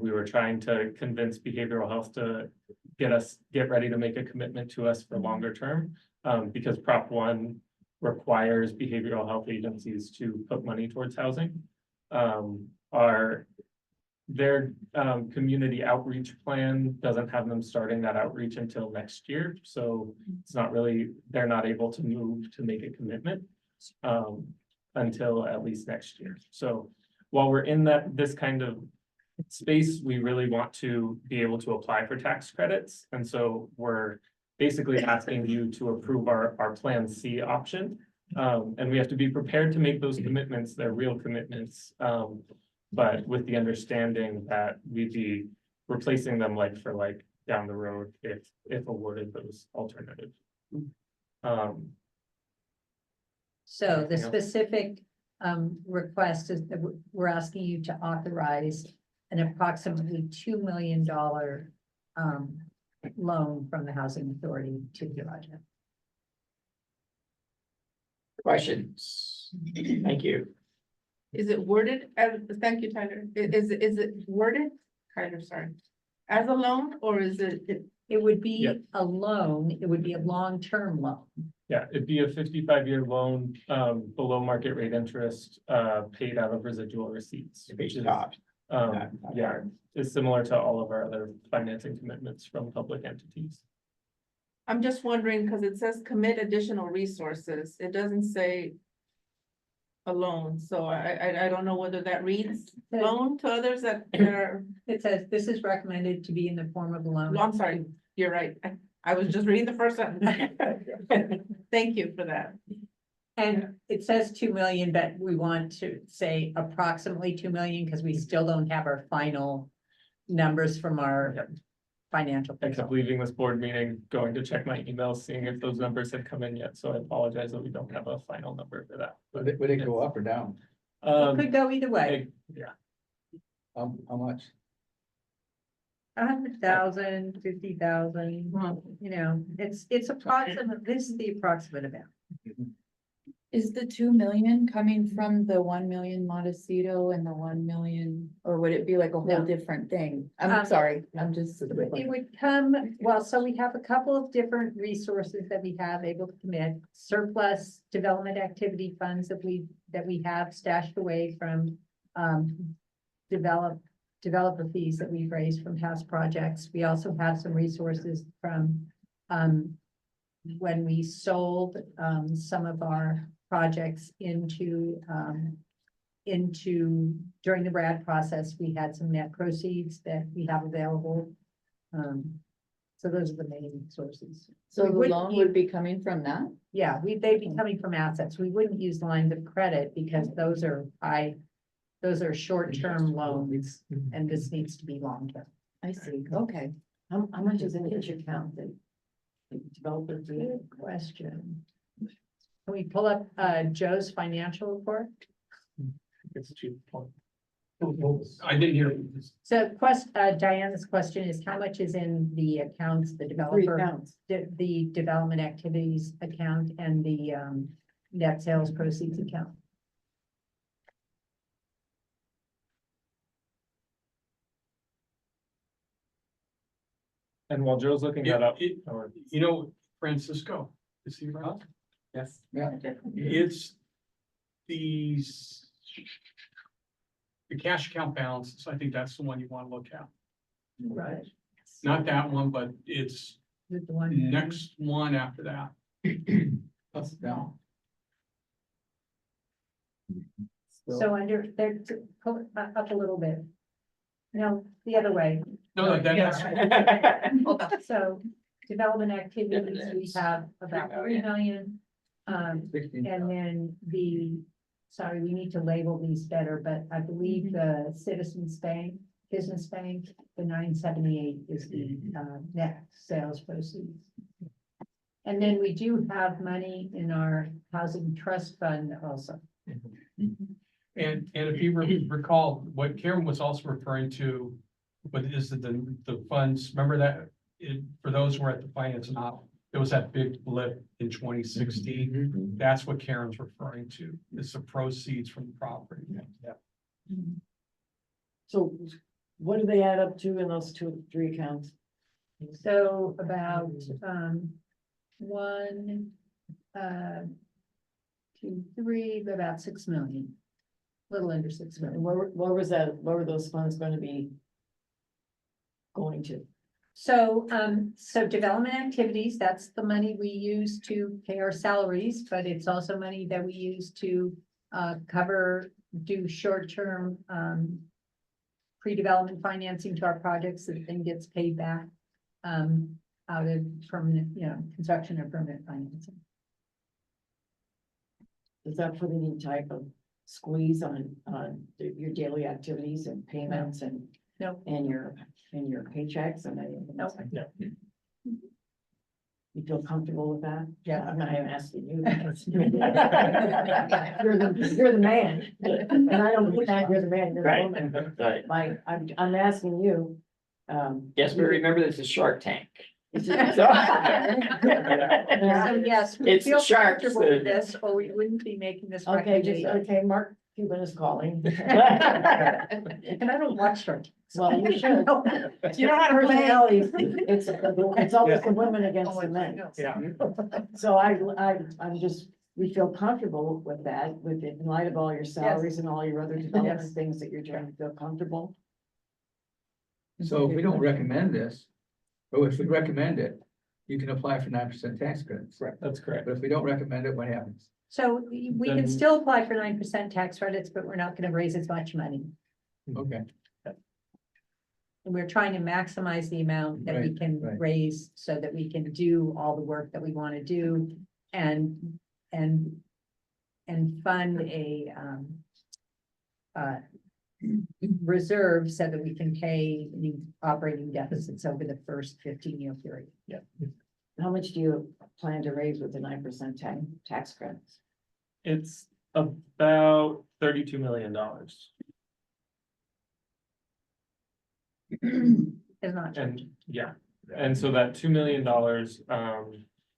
We were trying to convince behavioral health to get ready to make a commitment to us for longer term, because Prop 1 requires behavioral health agencies to put money towards housing. Their community outreach plan doesn't have them starting that outreach until next year. So it's not really, they're not able to move to make a commitment until at least next year. So while we're in this kind of space, we really want to be able to apply for tax credits. And so we're basically asking you to approve our Plan C option. And we have to be prepared to make those commitments. They're real commitments. But with the understanding that we'd be replacing them like for like down the road if awarded those alternatives. So the specific request is that we're asking you to authorize an approximately $2 million loan from the Housing Authority to the project. Questions? Thank you. Is it worded as, thank you, Tyler, is it worded, Tyler, sorry, as a loan, or is it? It would be Yeah. a loan, it would be a long-term loan. Yeah, it'd be a 55-year loan, below market rate interest, paid out of residual receipts. Which is, yeah, is similar to all of our other financing commitments from public entities. I'm just wondering, because it says commit additional resources, it doesn't say a loan, so I don't know whether that reads loan to others that are. It says this is recommended to be in the form of a loan. No, I'm sorry, you're right, I was just reading the first sentence. Thank you for that. And it says 2 million, but we want to say approximately 2 million because we still don't have our final numbers from our financial. I kept leaving this board meeting, going to check my emails, seeing if those numbers had come in yet. So I apologize that we don't have a final number for that. Would it go up or down? It could go either way. Yeah. How much? 100,000, 50,000, you know, it's approximate, this is the approximate amount. Is the 2 million coming from the 1 million Montecito and the 1 million, or would it be like a whole No. different thing? I'm sorry, I'm just. It would come, well, so we have a couple of different resources that we have able to commit, surplus development activity funds that we have stashed away from developer fees that we've raised from past projects. We also have some resources from when we sold some of our projects into during the RAD process, we had some net proceeds that we have available. So those are the main sources. So We the wouldn't loan use- would be coming from that? Yeah, they'd be coming from assets. We wouldn't use lines of credit because those are short-term loans and this needs to be long-term. I see, okay. How much is in each account that the developer? Good question. Can we pull up Joe's financial report? It's a cheap point. I didn't hear. So Diana's question is how much is in the accounts, the developer, the development activities account and the net sales proceeds account? And while Joe's looking that up, or You know, Francisco, is he right? Yes. Yeah. It's these. The cash account balances, I think that's the one you want to look at. Right. Not that one, but it's The one. next one after that. Plus down. So under, there, pull it up a little bit. No, the other way. No, that's. So development activities, we have about 3 million. 16. And then sorry, we need to label these better, but I believe the Citizens Bank, Business Bank, the 978 is the net sales proceeds. And then we do have money in our housing trust fund also. And if you recall, what Karen was also referring to, what is the funds, remember that, for those who were at the finance model, there was that big blip in 2016. That's what Karen's referring to, is the proceeds from the property. So what do they add up to in those 3 accounts? So about 1, 2, 3, about 6 million. Little under 6 million. And where was that, where were those funds going to be going to? So, so development activities, that's the money we use to pay our salaries, but it's also money that we use to do short-term pre-development financing to our projects that then gets paid back out of permanent, construction or permanent financing. Does that put any type of squeeze on your daily activities and payments and No. and your paychecks and anything? Nope. Yeah. You feel comfortable with that? Yeah. I'm not even asking you. You're the man. And I don't mean that, you're the man, you're the Right, woman. right. I'm asking you. Yes, but remember this is Shark Tank. Is So- it- So yes, we It's the feel sharks comfortable with that- this, or we wouldn't be making this Okay, recommendation. Mark Cuban is calling. And I don't watch Shark Tank. Well, you should. You know how to Personalities, it's always the women against the men. Yeah. So I'm just, we feel comfortable with that, with it, in light of all your salaries and all your other development Yes. things that you're doing, feel comfortable. So if we don't recommend this, or if we recommend it, you can apply for 9% tax credits. Right, that's correct. But if we don't recommend it, what happens? So we can Then- still apply for 9% tax credits, but we're not gonna raise as much money. Okay, And we're trying to maximize the amount that we Right, can right. raise so that we can do all the work that we want to do and fund a reserve so that we can pay the operating deficits over the first 15-year period. How much do you plan to raise with the 9% tax credits? It's about $32 million. It's not And yeah, and so that $2 million,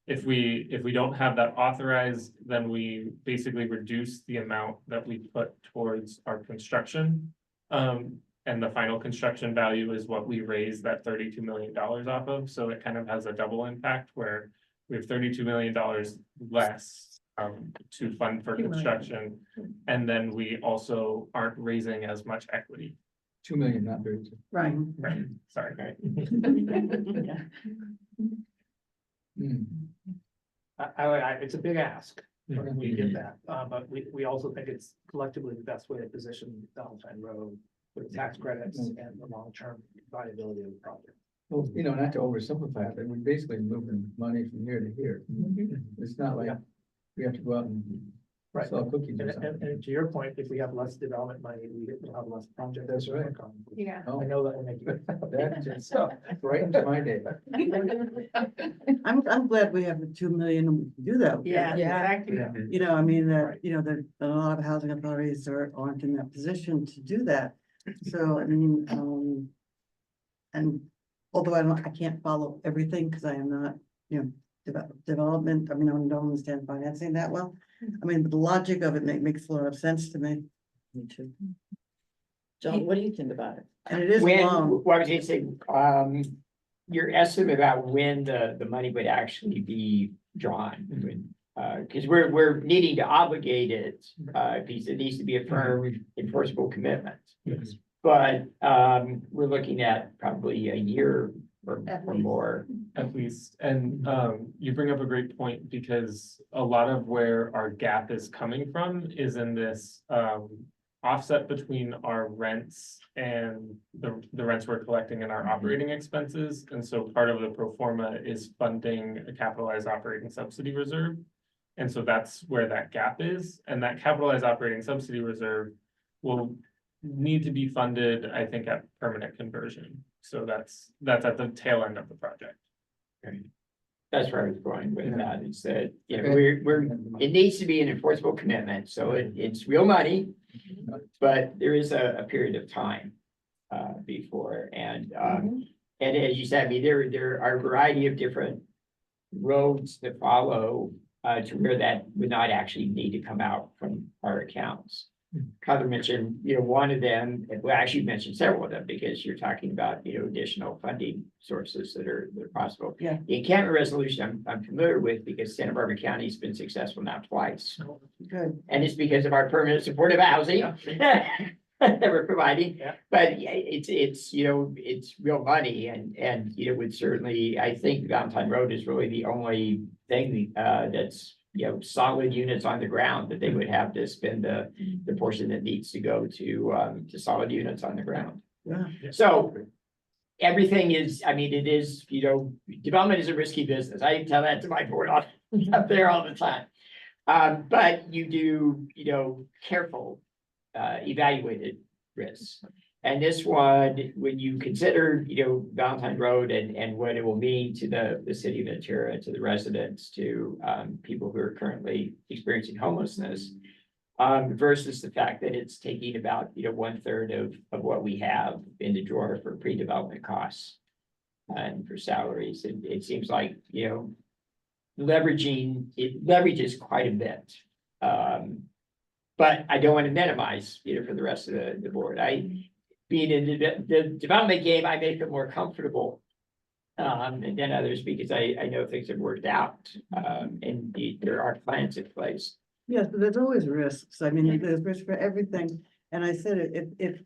if we don't have that authorized, then we basically reduce the amount that we put towards our construction. And the final construction value is what we raise that $32 million off of, so it kind of has a double impact where we have $32 million less to fund for 2 million. construction. And then we also aren't raising as much equity. 2 million, not 32. right. Right, sorry. Hmm. It's a big ask, Mhm. we get that, but we also think it's collectively the best way to position Valentine Road with tax credits and the long-term viability of the project. Well, not to oversimplify it, but we're basically moving money from here to here. It's not like we have to go out and Right. Sell cookies or And, something. and to your point, if we have less development money, we'll have less projects. That's to right. work on. Yeah. Oh, I know that will make you. that just right into my day. I'm glad we have the 2 million and we can do that. Yeah, exactly. Yeah. You know, I mean, Right. that, you know, that a lot of housing authorities aren't in that position to do that. So, I mean, and although I can't follow everything because I am not, you know, development, I mean, I don't understand financing that well. I mean, the logic of it makes a lot of sense to me. Me too. John, what do you think about it? And it is When, long. what I was gonna say, your estimate about when the money would actually be drawn, when, cause we're needing to obligate it, because it needs to be a firm enforceable commitment. Yes. But, we're looking at probably a year or more. At least, and you bring up a great point, because a lot of where our gap is coming from is in this offset between our rents and the rents we're collecting in our operating expenses. And so part of the pro forma is funding a capitalized operating subsidy reserve. And so that's where that gap is, and that capitalized operating subsidy reserve will need to be funded, I think, at permanent conversion. So that's at the tail end of the project. That's where I was going with that, is that, you know, Okay. it needs to be an enforceable commitment, so it's real money. But there is a period of time, before, and as you said, I mean, there are a variety of different roads to follow, to where that would not actually need to come out from our accounts. Heather mentioned, you know, one of them, well, actually you mentioned several of them, because you're talking about, you know, additional funding sources that are possible. Yeah. The encampment resolution I'm familiar with, because Santa Barbara County's been successful now twice. Good. And it's because of our permanent supportive housing that we're providing. Yeah. But yeah, it's, you know, it's real money, and, you know, would certainly, I think Valentine Road is really the only thing, that's, you know, solid units on the ground that they would have to spend the portion that needs to go to solid units on the ground. Yeah. So everything is, I mean, it is, you know, development is a risky business. I tell that to my board up there all the time. But you do, you know, careful, evaluated risks. And this one, when you consider, you know, Valentine Road and what it will mean to the city of Ventura, to the residents, to people who are currently experiencing homelessness, versus the fact that it's taking about, you know, 1/3 of what we have in the drawer for pre-development costs and for salaries. It seems like, you know, it leverages quite a bit. But I don't want to minimize, you know, for the rest of the board. Being in the development game, I may feel more comfortable than others, because I know things have worked out, and there are plans in place. Yes, but there's always risks. I mean, there's risk for everything. And I said, if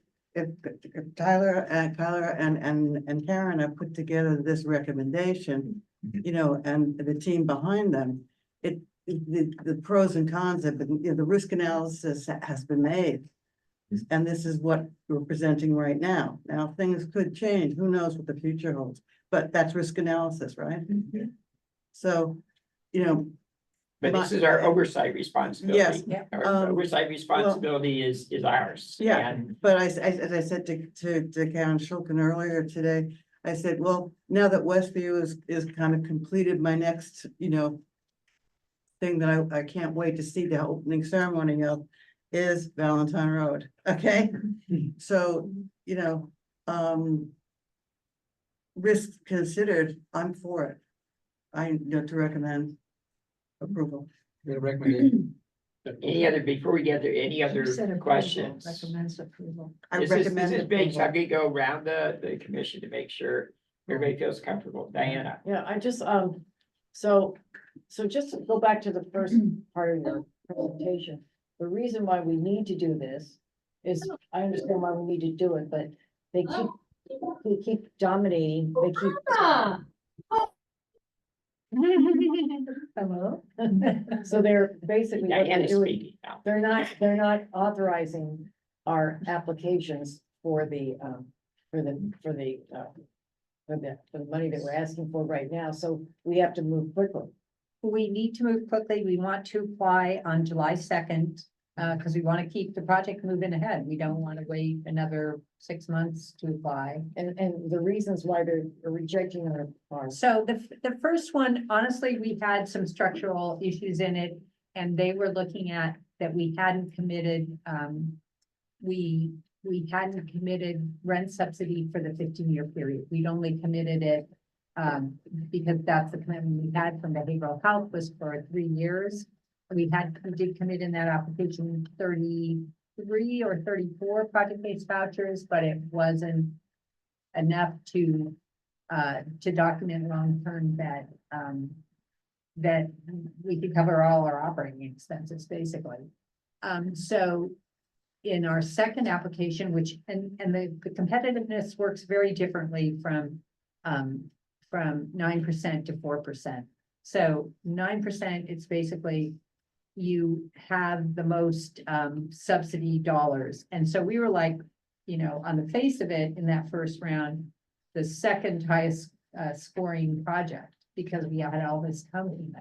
Tyler and Kyler and Karen have put together this recommendation, you know, and the team behind them, the pros and cons have been, you know, the risk analysis has been made. And this is what we're presenting right now. Now, things could change. Who knows what the future holds? But that's risk analysis, right? So, you know. But this is our oversight responsibility. Yes. Our Um, oversight responsibility is ours. Yeah, And but as I said to Karen Shulkin earlier today, I said, well, now that Westview is kind of completed, my next, you know, thing that I can't wait to see the opening ceremony of is Valentine Road, okay? So, you know, risks considered, I'm for it. I know to recommend approval. The recommendation. any other, before we get there, any other questions? Recommends approval. I This recommend is big, so I'm approval. gonna go around the commission to make sure everybody feels comfortable. Diana? Yeah, I just, so just to go back to the first part of your presentation. The reason why we need to do this is, I understand why we need to do it, but they keep dominating, they keep. Hello? So they're basically, what they're Diana's doing, speaking now. they're not authorizing our applications for the money that we're asking for right now, so we have to move quickly. we need to move quickly. We want to apply on July 2nd. Because we want to keep the project moving ahead. We don't want to wait another 6 months to apply. And the reasons why they're rejecting are. So the first one, honestly, we had some structural issues in it. And they were looking at that we hadn't committed, we hadn't committed rent subsidy for the 15-year period. We'd only committed it because that's the commitment we had from behavioral health was for 3 years. We did commit in that application 33 or 34 project-based vouchers, but it wasn't enough to document long-term that we could cover all our operating expenses, basically. So in our second application, which, and the competitiveness works very differently from 9% to 4%. So 9%, it's basically you have the most subsidy dollars. And so we were like, you know, on the face of it in that first round, the second highest scoring project because we had all this coming.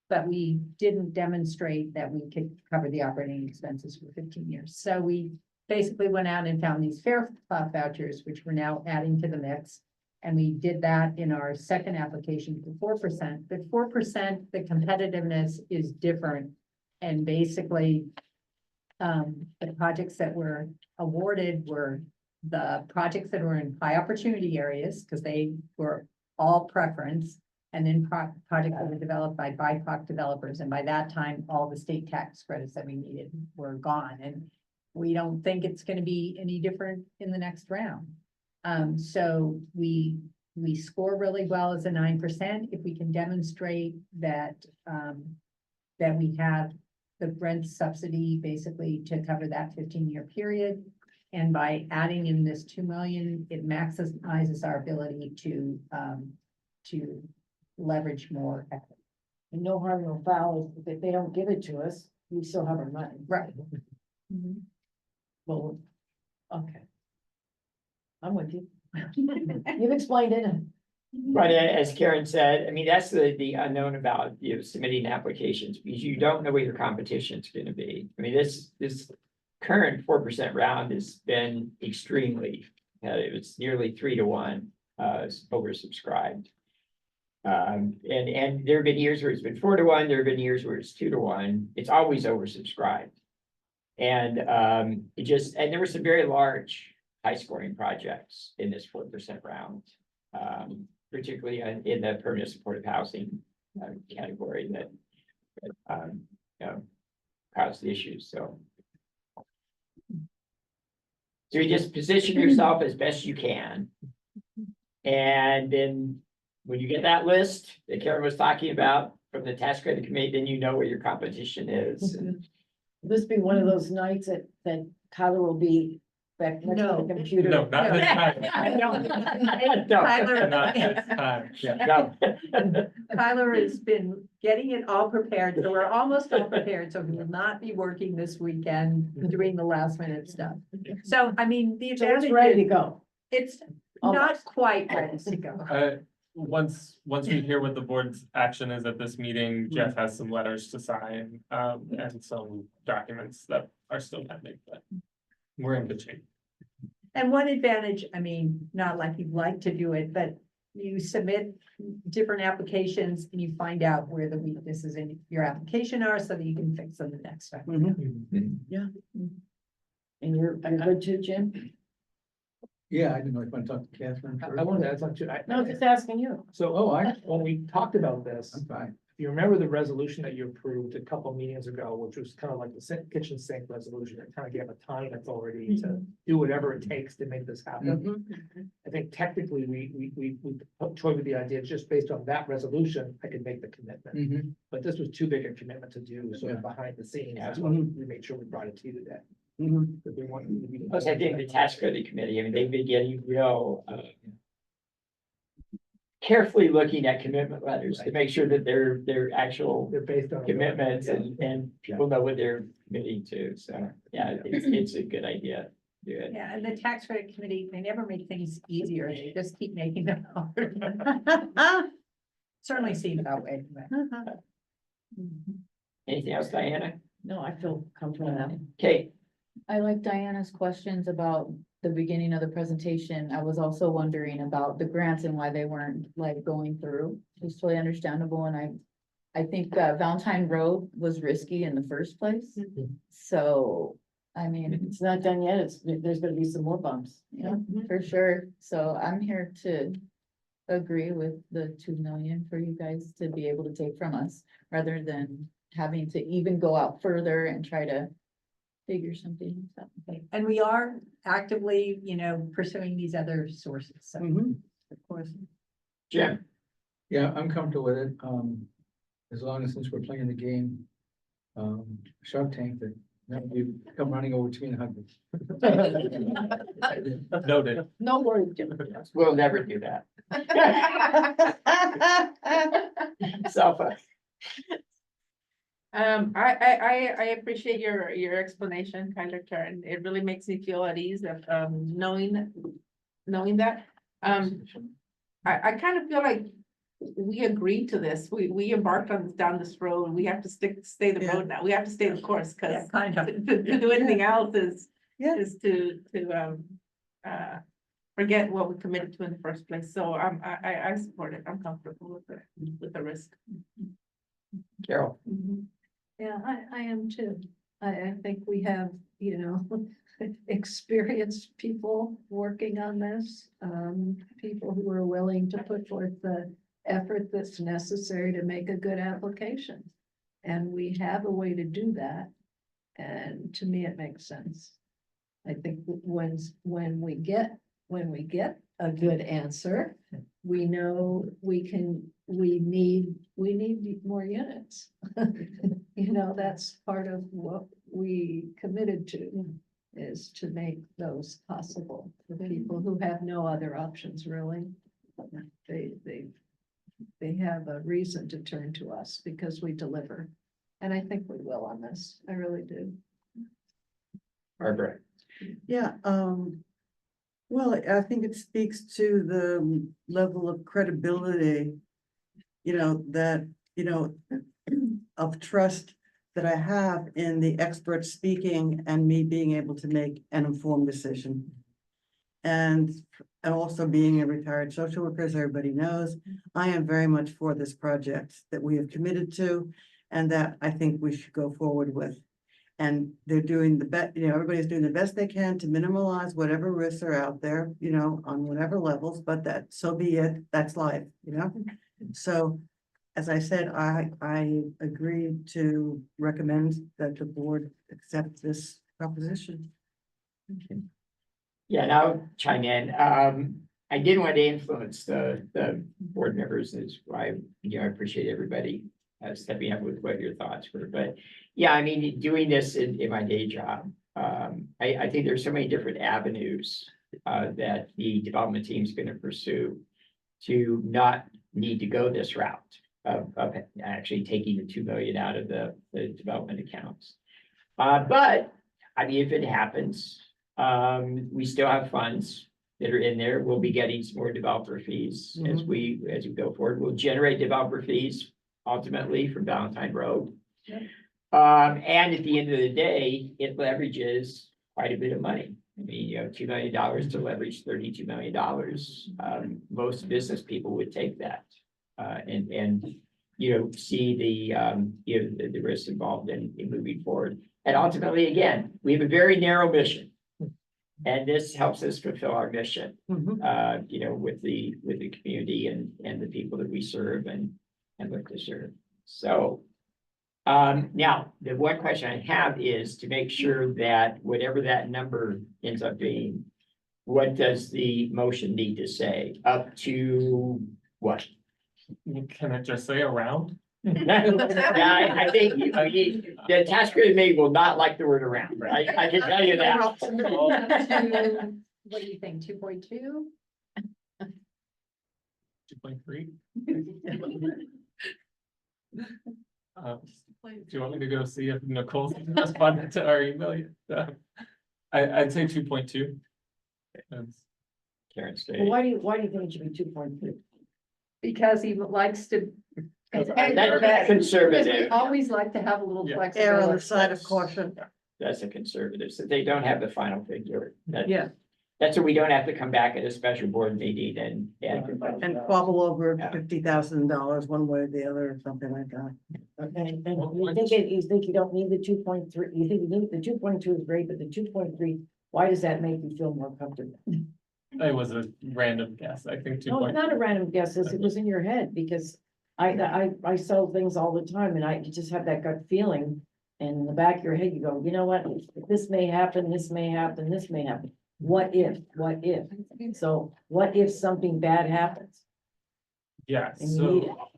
But we didn't demonstrate that we could cover the operating expenses for 15 years. So we basically went out and found these fair cloth vouchers, which we're now adding to the mix. And we did that in our second application for 4%. But 4%, the competitiveness is different. And basically, the projects that were awarded were the projects that were in high opportunity areas because they were all preference. And then projects that were developed by BIPOC developers. And by that time, all the state tax credits that we needed were gone. And we don't think it's going to be any different in the next round. So we score really well as a 9% if we can demonstrate that that we have the rent subsidy basically to cover that 15-year period. And by adding in this 2 million, it maximizes our ability to leverage more equity. And no harm, no foul, if they don't give it to us, we still have our money. Right. Well, okay. I'm with you. You've explained it. Right, as Karen said, I mean, that's the unknown about, you know, submitting applications, because you don't know what your competition's gonna be. I mean, this current 4% round has been extremely, it was nearly 3 to 1, oversubscribed. And there have been years where it's been 4 to 1, there have been years where it's 2 to 1, it's always oversubscribed. And and there were some very large high scoring projects in this 4% round. Particularly in the permanent supportive housing category that you know, caused the issues. So you just position yourself as best you can. And then when you get that list that Karen was talking about from the tax credit committee, then you know where your competition is. Will this be one of those nights that Tyler will be back next to the computer? No, not this time. Tyler, Not this time. Yeah. No. Tyler has been getting it all prepared, so we're almost all prepared, so he will not be working this weekend doing the last minute stuff. So, I mean, the So it's advantage ready to is, go. it's not quite ready to go. Once we hear what the board's action is at this meeting, Jeff has some letters to sign, and some documents that are still pending, but we're in good shape. And one advantage, I mean, not like you'd like to do it, but you submit different applications and you find out where the weaknesses in your application are so that you can fix them the next time. And you're good too, Jim? Yeah, I didn't know if I want to talk to Catherine. I wanted to add something too. No, just asking you. So, when we talked about this, I'm fine. if you remember the resolution that you approved a couple meetings ago, which was kind of like the kitchen sink resolution, that kind of gave a time authority to do whatever it takes to make this happen. I think technically we toyed with the idea, just based on that resolution, I could make the commitment. But this was too big a commitment to do, sort of behind the scenes. That's why we made sure we brought it to you today. Because we wanted you to be. Plus, I think the tax credit committee, I mean, they've been getting real carefully looking at commitment letters to make sure that they're actual They're based on. commitments and people know what they're committing to. So, yeah, it's a good idea. Do it. Yeah, and the tax credit committee, they never make things easier, they just keep making them harder. Certainly seems that way. Anything else, Diana? No, I feel comfortable now. Kate? I like Diana's questions about the beginning of the presentation. I was also wondering about the grants and why they weren't like going through. It's totally understandable, and I think Valentine Road was risky in the first place. So, I mean, It's not done yet. There's gonna be some more bumps. yeah, for sure. So I'm here to agree with the 2 million for you guys to be able to take from us, rather than having to even go out further and try to figure something out. And we are actively, pursuing these other sources, so. Of course. Jim? Yeah, I'm comfortable with it, as long as since we're playing the game, Shark Tank, that you come running over to me and hug me. Noted. No worries, Jim. We'll never do that. Selfa? I appreciate your explanation, Kyler Karen. It really makes me feel at ease of, knowing that. I kind of feel like we agreed to this. We embarked on down this road. We have to stay the Yeah. road now. We have to stay the course, Yeah, because kind of. to do anything else Yeah. is to forget what we committed to in the first place. So I support it. I'm comfortable with the risk. Carol? Yeah, I am too. I think we have, experienced people working on this, people who are willing to put forth the effort that's necessary to make a good application. And we have a way to do that. And to me, it makes sense. I think when we get a good answer, we know we need more units. That's part of what we committed to, is to make those possible for people who have no other options, really. They have a reason to turn to us because we deliver. And I think we will on this. I really do. Barbara? Yeah, well, I think it speaks to the level of credibility, of trust that I have in the expert speaking and me being able to make an informed decision. And also being a retired social worker, as everybody knows, I am very much for this project that we have committed to, and that I think we should go forward with. And they're doing the best, everybody's doing the best they can to minimize whatever risks are out there, on whatever levels, but so be it, that's life, So, as I said, I agree to recommend that the board accept this proposition. Yeah, and I'll chime in. I didn't want to influence the board members, is why, I appreciate everybody stepping up with what your thoughts were, but yeah, I mean, doing this in my day job, I think there's so many different avenues that the development team is going to pursue to not need to go this route of actually taking the 2 million out of the development accounts. But I mean, if it happens, we still have funds that are in there. We'll be getting some more developer fees as we go forward. We'll generate developer fees ultimately from Valentine Road. And at the end of the day, it leverages quite a bit of money. I mean, $2 million to leverage $32 million. Most business people would take that. And see the risks involved in moving forward. And ultimately, again, we have a very narrow mission. And this helps us fulfill our mission, with the community and the people that we serve and look to serve. So now the one question I have is to make sure that whatever that number ends up being, what does the motion need to say? Up to what? Can I just say around? Yeah, I think the taxpayer may will not like the word around. I can tell you that. What do you think, 2.2? 2.3. Do you want me to go see if Nicole's responded to our email? I'd say 2.2. Karen Well, stated. why do you think it should be 2.3? Because he likes to. That's conservative. We always like to have a little Yeah. flexibility. Err on the side of caution. That's a conservative, so they don't have the final figure. Yeah. That's what we don't have to come back at a special board meeting And quabble over Yeah. $50,000 one way or the other, or something like that. And you think you don't need the 2.3, you think you need the 2.2 is great, but the 2.3, why does that make you feel more comfortable? It was a random guess, I think two No, it's point. not a random guess, it was in your head, because I sell things all the time, and I just have that gut feeling. And in the back of your head, you go, you know what, this may happen, this may happen, this may happen. What if? So what if something bad happens? Yeah, And you need it. so.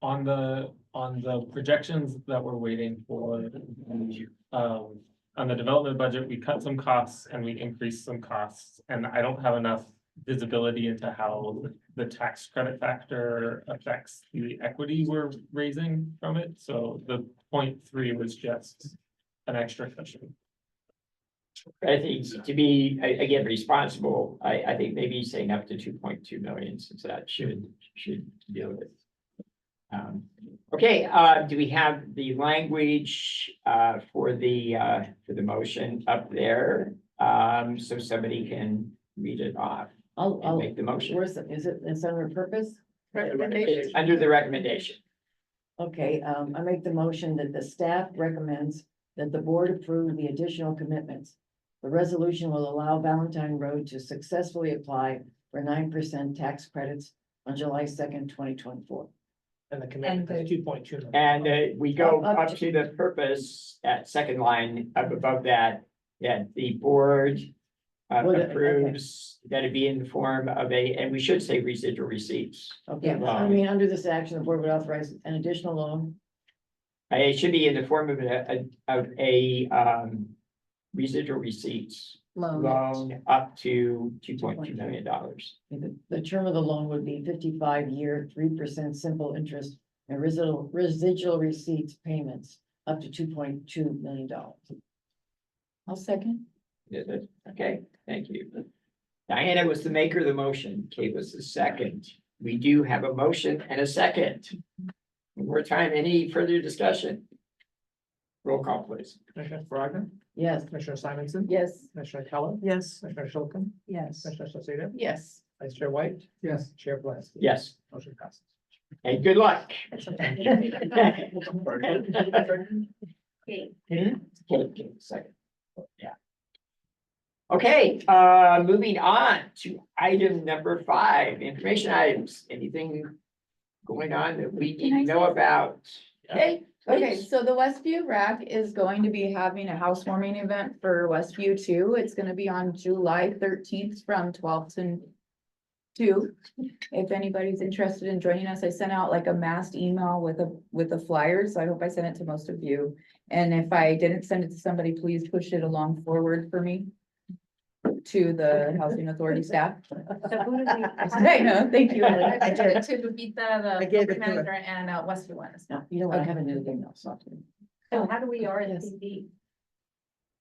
On the projections that we're waiting for, on the development budget, we cut some costs and we increased some costs. And I don't have enough visibility into how the tax credit factor affects the equity we're raising from it. So the 0.3 was just an extra cushion. I think to be, again, responsible, I think maybe saying up to 2.2 million, since that should deal with. Okay, do we have the language for the motion up there? So somebody can read it off and I'll, make the motion. where's it, it's under purpose? It's under the recommendation. Okay, I make the motion that the staff recommends that the board approve the additional commitments. The resolution will allow Valentine Road to successfully apply for 9% tax credits on July 2nd, 2024. And the commitment is 2.2. And we go Up up to the purpose at second line up above that, that the board approves that it be in the form of and we should say residual receipts. Okay, I mean, under this action, the board would authorize an additional loan. It should be in the form of a residual receipts loan up to $2.2 million. The term of the loan would be 55-year, 3% simple interest and residual receipts payments up to $2.2 million. I'll second. Okay, thank you. Diana was the maker of the motion. Kate was the second. We do have a motion and a second. One more time, any further discussion? Roll call, please. Commissioner Brogdon, Yes. Commissioner Simonson. Yes. Commissioner Keller, Yes. Commissioner Schulkin, Yes. Commissioner Soseda, Yes. Vice Chair White. Yes. Chair Blaski. Yes, Motion passes. and good luck. Second. Yeah. Okay, moving on to item number 5, information items. Anything going on that we need to know about? Okay. Okay, so the Westview Rec is going to be having a housewarming event for Westview 2. It's gonna be on July 13th from 12 to 2. If anybody's interested in joining us, I sent out like a massed email with the flyers. So I hope I sent it to most of you. And if I didn't send it to somebody, please push it along forward for me to the Housing Authority staff. I know, thank you. I did it to Lupita, I the gave it program to her. manager, and Westview one. No, you know what, I have a new thing now, so. So how do we RSVP?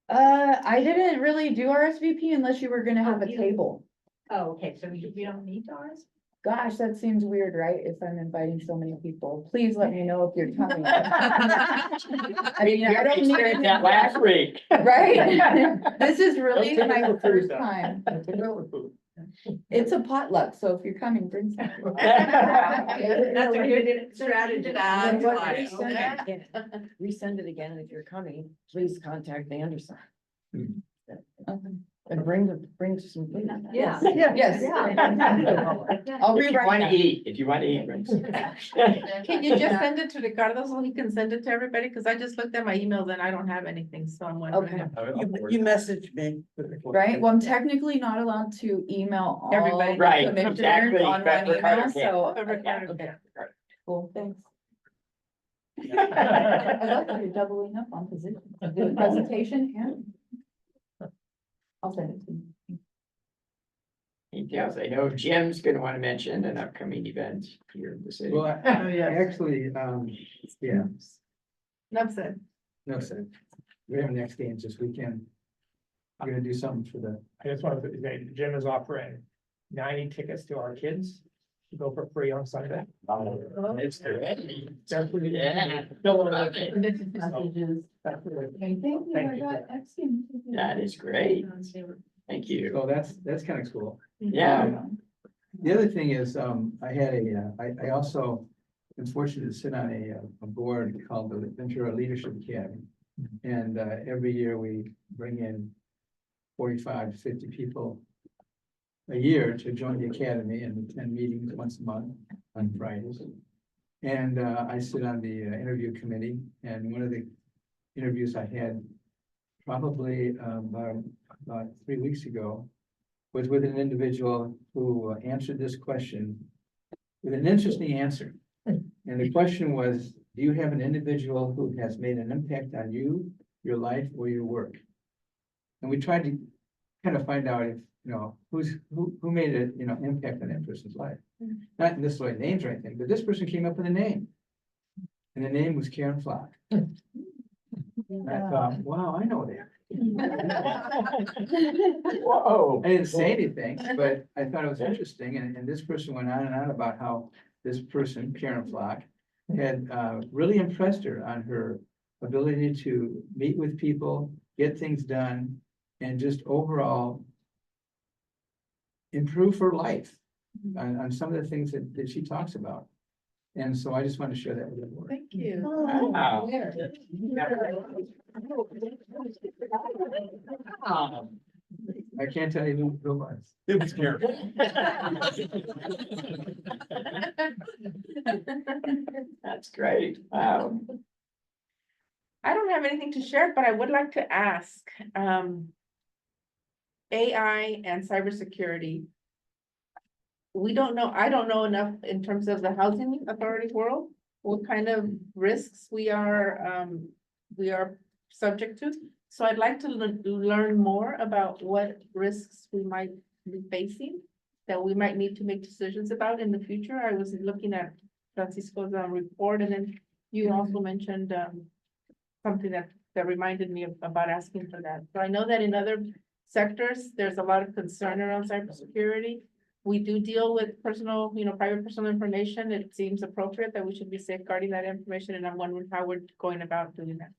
I didn't really do RSVP unless you were gonna have a table. Oh, okay, so we don't need to RSVP? Gosh, that seems weird, right? If I'm inviting so many people, please let me know if you're coming. I mean, I don't need experienced that last week. Right? This is really Don't take my it for first food, though. time. Take it for food. It's a potluck, so if you're coming, bring something. That's a good strategy. Then what, Fine. resend it again, and if you're coming, please contact the Anderson. Okay. And bring some food. Yeah. Yes. I'll If you rewrite want to that. eat, if you want to eat. bring some. Can you just send it to Ricardo so he can send it to everybody? Cause I just looked at my emails and I don't have anything, so I'm wondering. Okay. You messaged me. Right, well, I'm technically not allowed to email all Everybody. the Right, commissioners exactly, on but one Ricardo email, can. so. Ricardo Okay, can. cool, thanks. I love that you're doubling up on positions, the presentation and. I'll send it to you. Anything else? I know Jim's gonna want to mention an upcoming event here in the city. Well, actually, yeah, Enough said. no, sir. We have next games this weekend. I'm gonna do something for the, I just wanted to say, Jim is offering 90 tickets to our kids go for free on Sunday. It's great. Definitely. Yeah. Messages. That's really- Thank you, Thank I you. got Epstein. That is great. Thank you. So that's kind of cool. Yeah. The other thing is, I had I also am fortunate to sit on a board called the Ventura Leadership Academy. And, every year we bring in 45 to 50 people a year to join the academy and attend meetings once a month on Fridays. And, I sit on the interview committee, and one of the interviews I had probably, about 3 weeks ago was with an individual who answered this question with an interesting answer. And the question was, do you have an individual who has made an impact on you, your life, or your work? And we tried to kind of find out if, who made a, impact on that person's life. Not necessarily names or anything, but this person came up with a name. And the name was Karen Flock. And I thought, wow, I know that. Whoa. I didn't say anything, but I thought it was interesting, and this person went on and on about how this person, Karen Flock, had really impressed her on her ability to meet with people, get things done, and just overall improve her life on some of the things that she talks about. And so I just want to share that with the board. Thank you. Wow. I can't tell you who it was. It was Karen. That's great. Wow. I don't have anything to share, but I would like to ask, AI and cybersecurity. We don't know, I don't know enough in terms of the housing authority world, what kind of risks we are subject to. So I'd like to learn more about what risks we might be facing, that we might need to make decisions about in the future. I was looking at Francisco's report, and then you also mentioned something that reminded me about asking for that. So I know that in other sectors, there's a lot of concern around cybersecurity. We do deal with personal, private personal information. It seems appropriate that we should be safeguarding that information, and I'm wondering how we're going about doing that.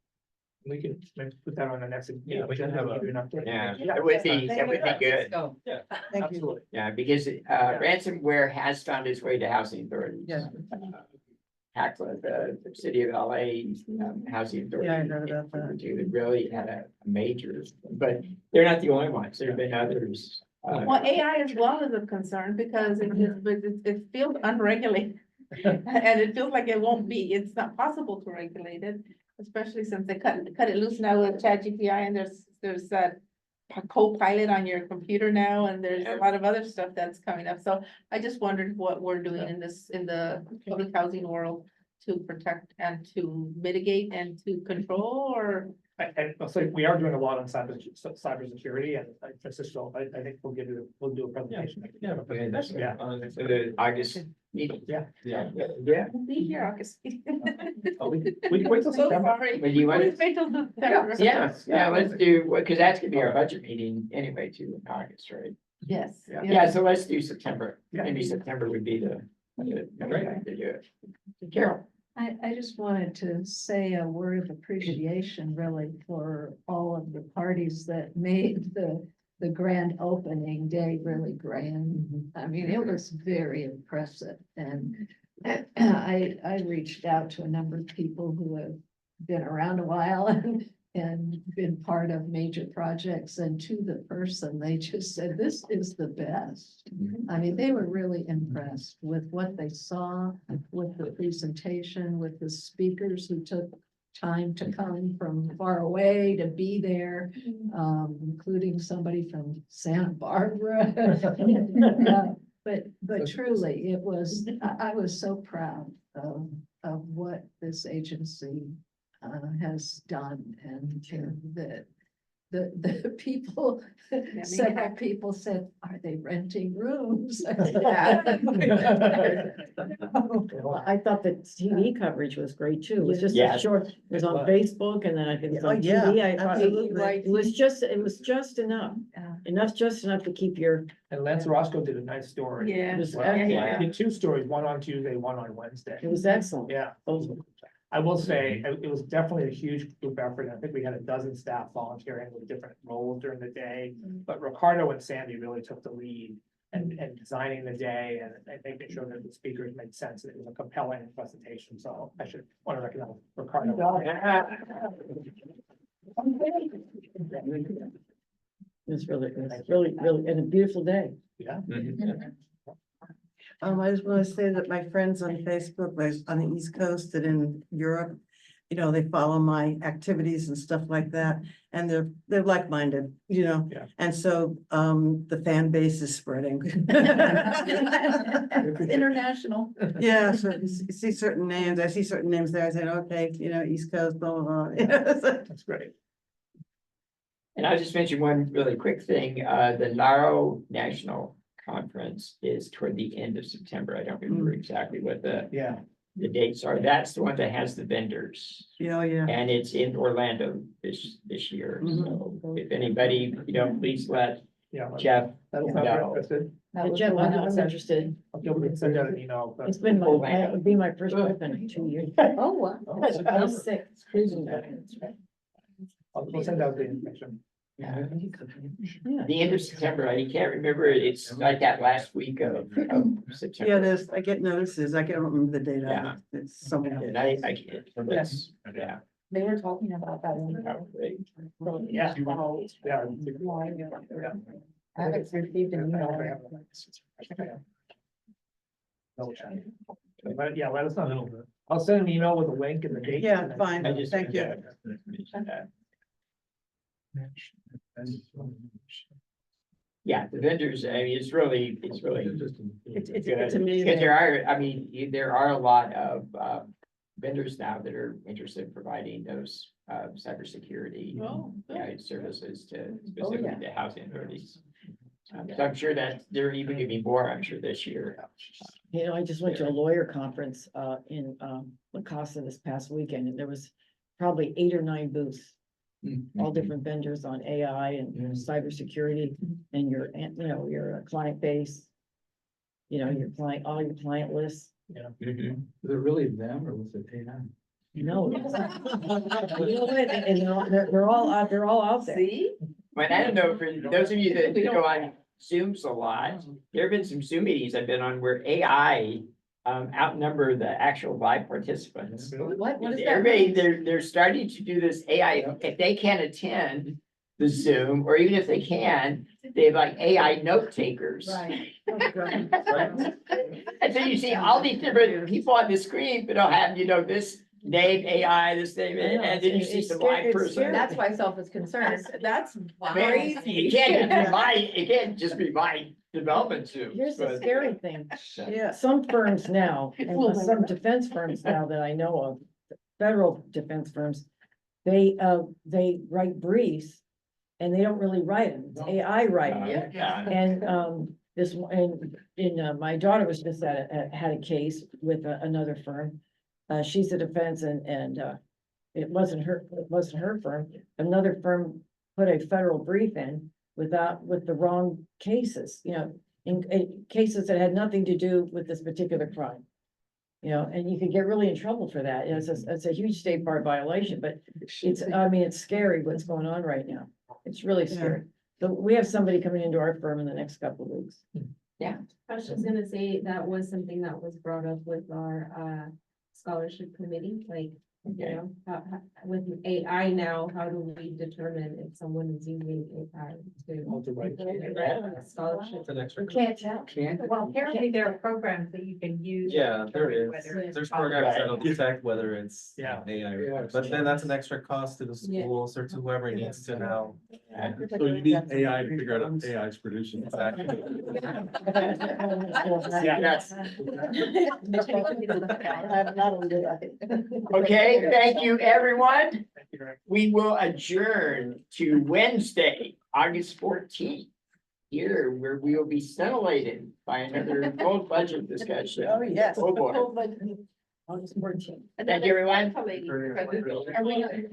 We can maybe put that on the next. Yeah, we can have a- Yeah, that would be good. Thank you. Yeah, because ransomware has found its way to housing authorities. Yeah. HACSB, the city of LA, housing authority. Yeah, I heard about that. It really had a major, but they're not the only ones. There have been others. Well, AI as well is a concern because it feels unregulated. And it feels like it's not possible to regulate it, especially since they cut it loose now with ChatGPT, and there's that co-pilot on your computer now, and there's a lot of other stuff that's coming up. So I just wondered what we're doing in the public housing world to protect and to mitigate and to control, or I'll say, we are doing a lot on cybersecurity, and Francisco, I think we'll do a presentation. Yeah. Yeah. The August meeting. Yeah. Yeah. we'll be here, August. Oh, we can wait till So September. sorry. But you want Please wait till September. Yeah, let's do, because that's gonna be our budget meeting anyway too in August, right? Yes. Yeah, so let's do September. Yeah. Maybe September would be the Great. time to do it. Carol. I just wanted to say a word of appreciation really for all of the parties that made the grand opening day really grand. I mean, it was very impressive, and I reached out to a number of people who have been around a while and been part of major projects, and to the person, they just said, this is the best. I mean, they were really impressed with what they saw, with the presentation, with the speakers who took time to come from far away to be there, including somebody from Santa Barbara. But truly, it was, I was so proud of what this agency has done, and that the people, several people said, are they renting rooms? I thought the TV coverage was great too. It was just a Yes. short, it was on Facebook and then I think it was Oh, on yeah, TV. I thought absolutely. it was just enough, just enough to keep your, And Lance Roscoe did a nice story. Yeah. it was Well, excellent. he did two stories, one on Tuesday, one on Wednesday. It was excellent. Yeah, I will say, it was definitely a huge group effort. I think we had a dozen staff volunteering with different roles during the day. But Ricardo and Sandy really took the lead and designing the day and making sure that the speakers made sense. It was a compelling presentation, so I should want to recognize Ricardo. It was really, and a beautiful day. Yeah. I just want to say that my friends on Facebook, like on the East Coast and in Europe, you know, they follow my activities and stuff like that, and they're like-minded, you know? Yeah. And so, the fan base is spreading. International. Yeah, so you see certain names, I see certain names there, I said, okay, you know, East Coast, blah, blah, blah. That's great. And I'll just mention one really quick thing, the NARO National Conference is toward the end of September. I don't remember exactly what Yeah. the dates are. That's the one that has the vendors. Yeah, yeah. And it's in Orlando this year. So if anybody, please let Yeah. Jeff That'll No. sound interested. That was Jeff, the one I I'm was interested. Okay, we can send out an email. but- It's been it would be my first trip in 2 years. Oh, wow. I was sick. We'll send out the information. the end of September. I can't remember. It's like that last week of September. Yeah, there's, I get notices, I can't remember the date. Yeah. It's somewhere. And I can't. That's, yeah. They were talking about that. Great. Yeah. Yeah. I haven't received an email. But yeah, let us know. I'll send an email with a link and the date. Yeah, fine, I just- thank you. Yeah, the vendors, I mean, it's really It's good. amazing. Because there are a lot of vendors now that are interested in providing those cybersecurity services to specifically the housing authorities. So I'm sure that there are even gonna be more, I'm sure, this year. You know, I just went to a lawyer conference in La Casa this past weekend, and there was probably 8 or 9 booths. All different vendors on AI and cybersecurity and your client base. You know, your client, all your client lists. Was it really them or was it AI? No. You know what? And they're all out there. See? But I don't know, for those of you that go on Zooms a lot, there have been some Zoom meetings I've been on where AI outnumber the actual live participants. What is that? Everybody, they're starting to do this AI, if they can't attend the Zoom, or even if they can, they have like AI note takers. Right. And so you see all these different people on the screen, but they'll have, this name AI, this name, and then you see some live person. That's why self is concerned. That's Man, crazy. it can't just be my development Zoom. Here's the scary thing. Yeah. Some firms now, and some defense firms now that I know of, federal defense firms, they write briefs and they don't really write them. It's AI writing. And my daughter was just had a case with another firm. She's a defense and it wasn't her firm. Another firm put a federal brief in with the wrong cases, in cases that had nothing to do with this particular crime. And you could get really in trouble for that. It's a huge state bar violation, but it's scary what's going on right now. It's really scary. So we have somebody coming into our firm in the next couple of weeks. I was just gonna say, that was something that was brought up with our scholarship committee, like, with AI now, how do we determine if someone is using AI to write a scholarship? We can't tell. Well, apparently there are programs that you can use. Yeah, there is. Whether it's- There's programs that'll detect whether it's Yeah. AI, but then that's an extra cost to the Yeah. schools or to whoever needs to now So you need AI to figure out if AI is producing. Yeah, that's, okay, thank you, everyone. Thank you, Rick. We will adjourn to Wednesday, August 14th. Here, where we will be stimulated by another full budget discussion. Oh, yes. Oh, boy. August 14th. Thank you, everyone. Are we-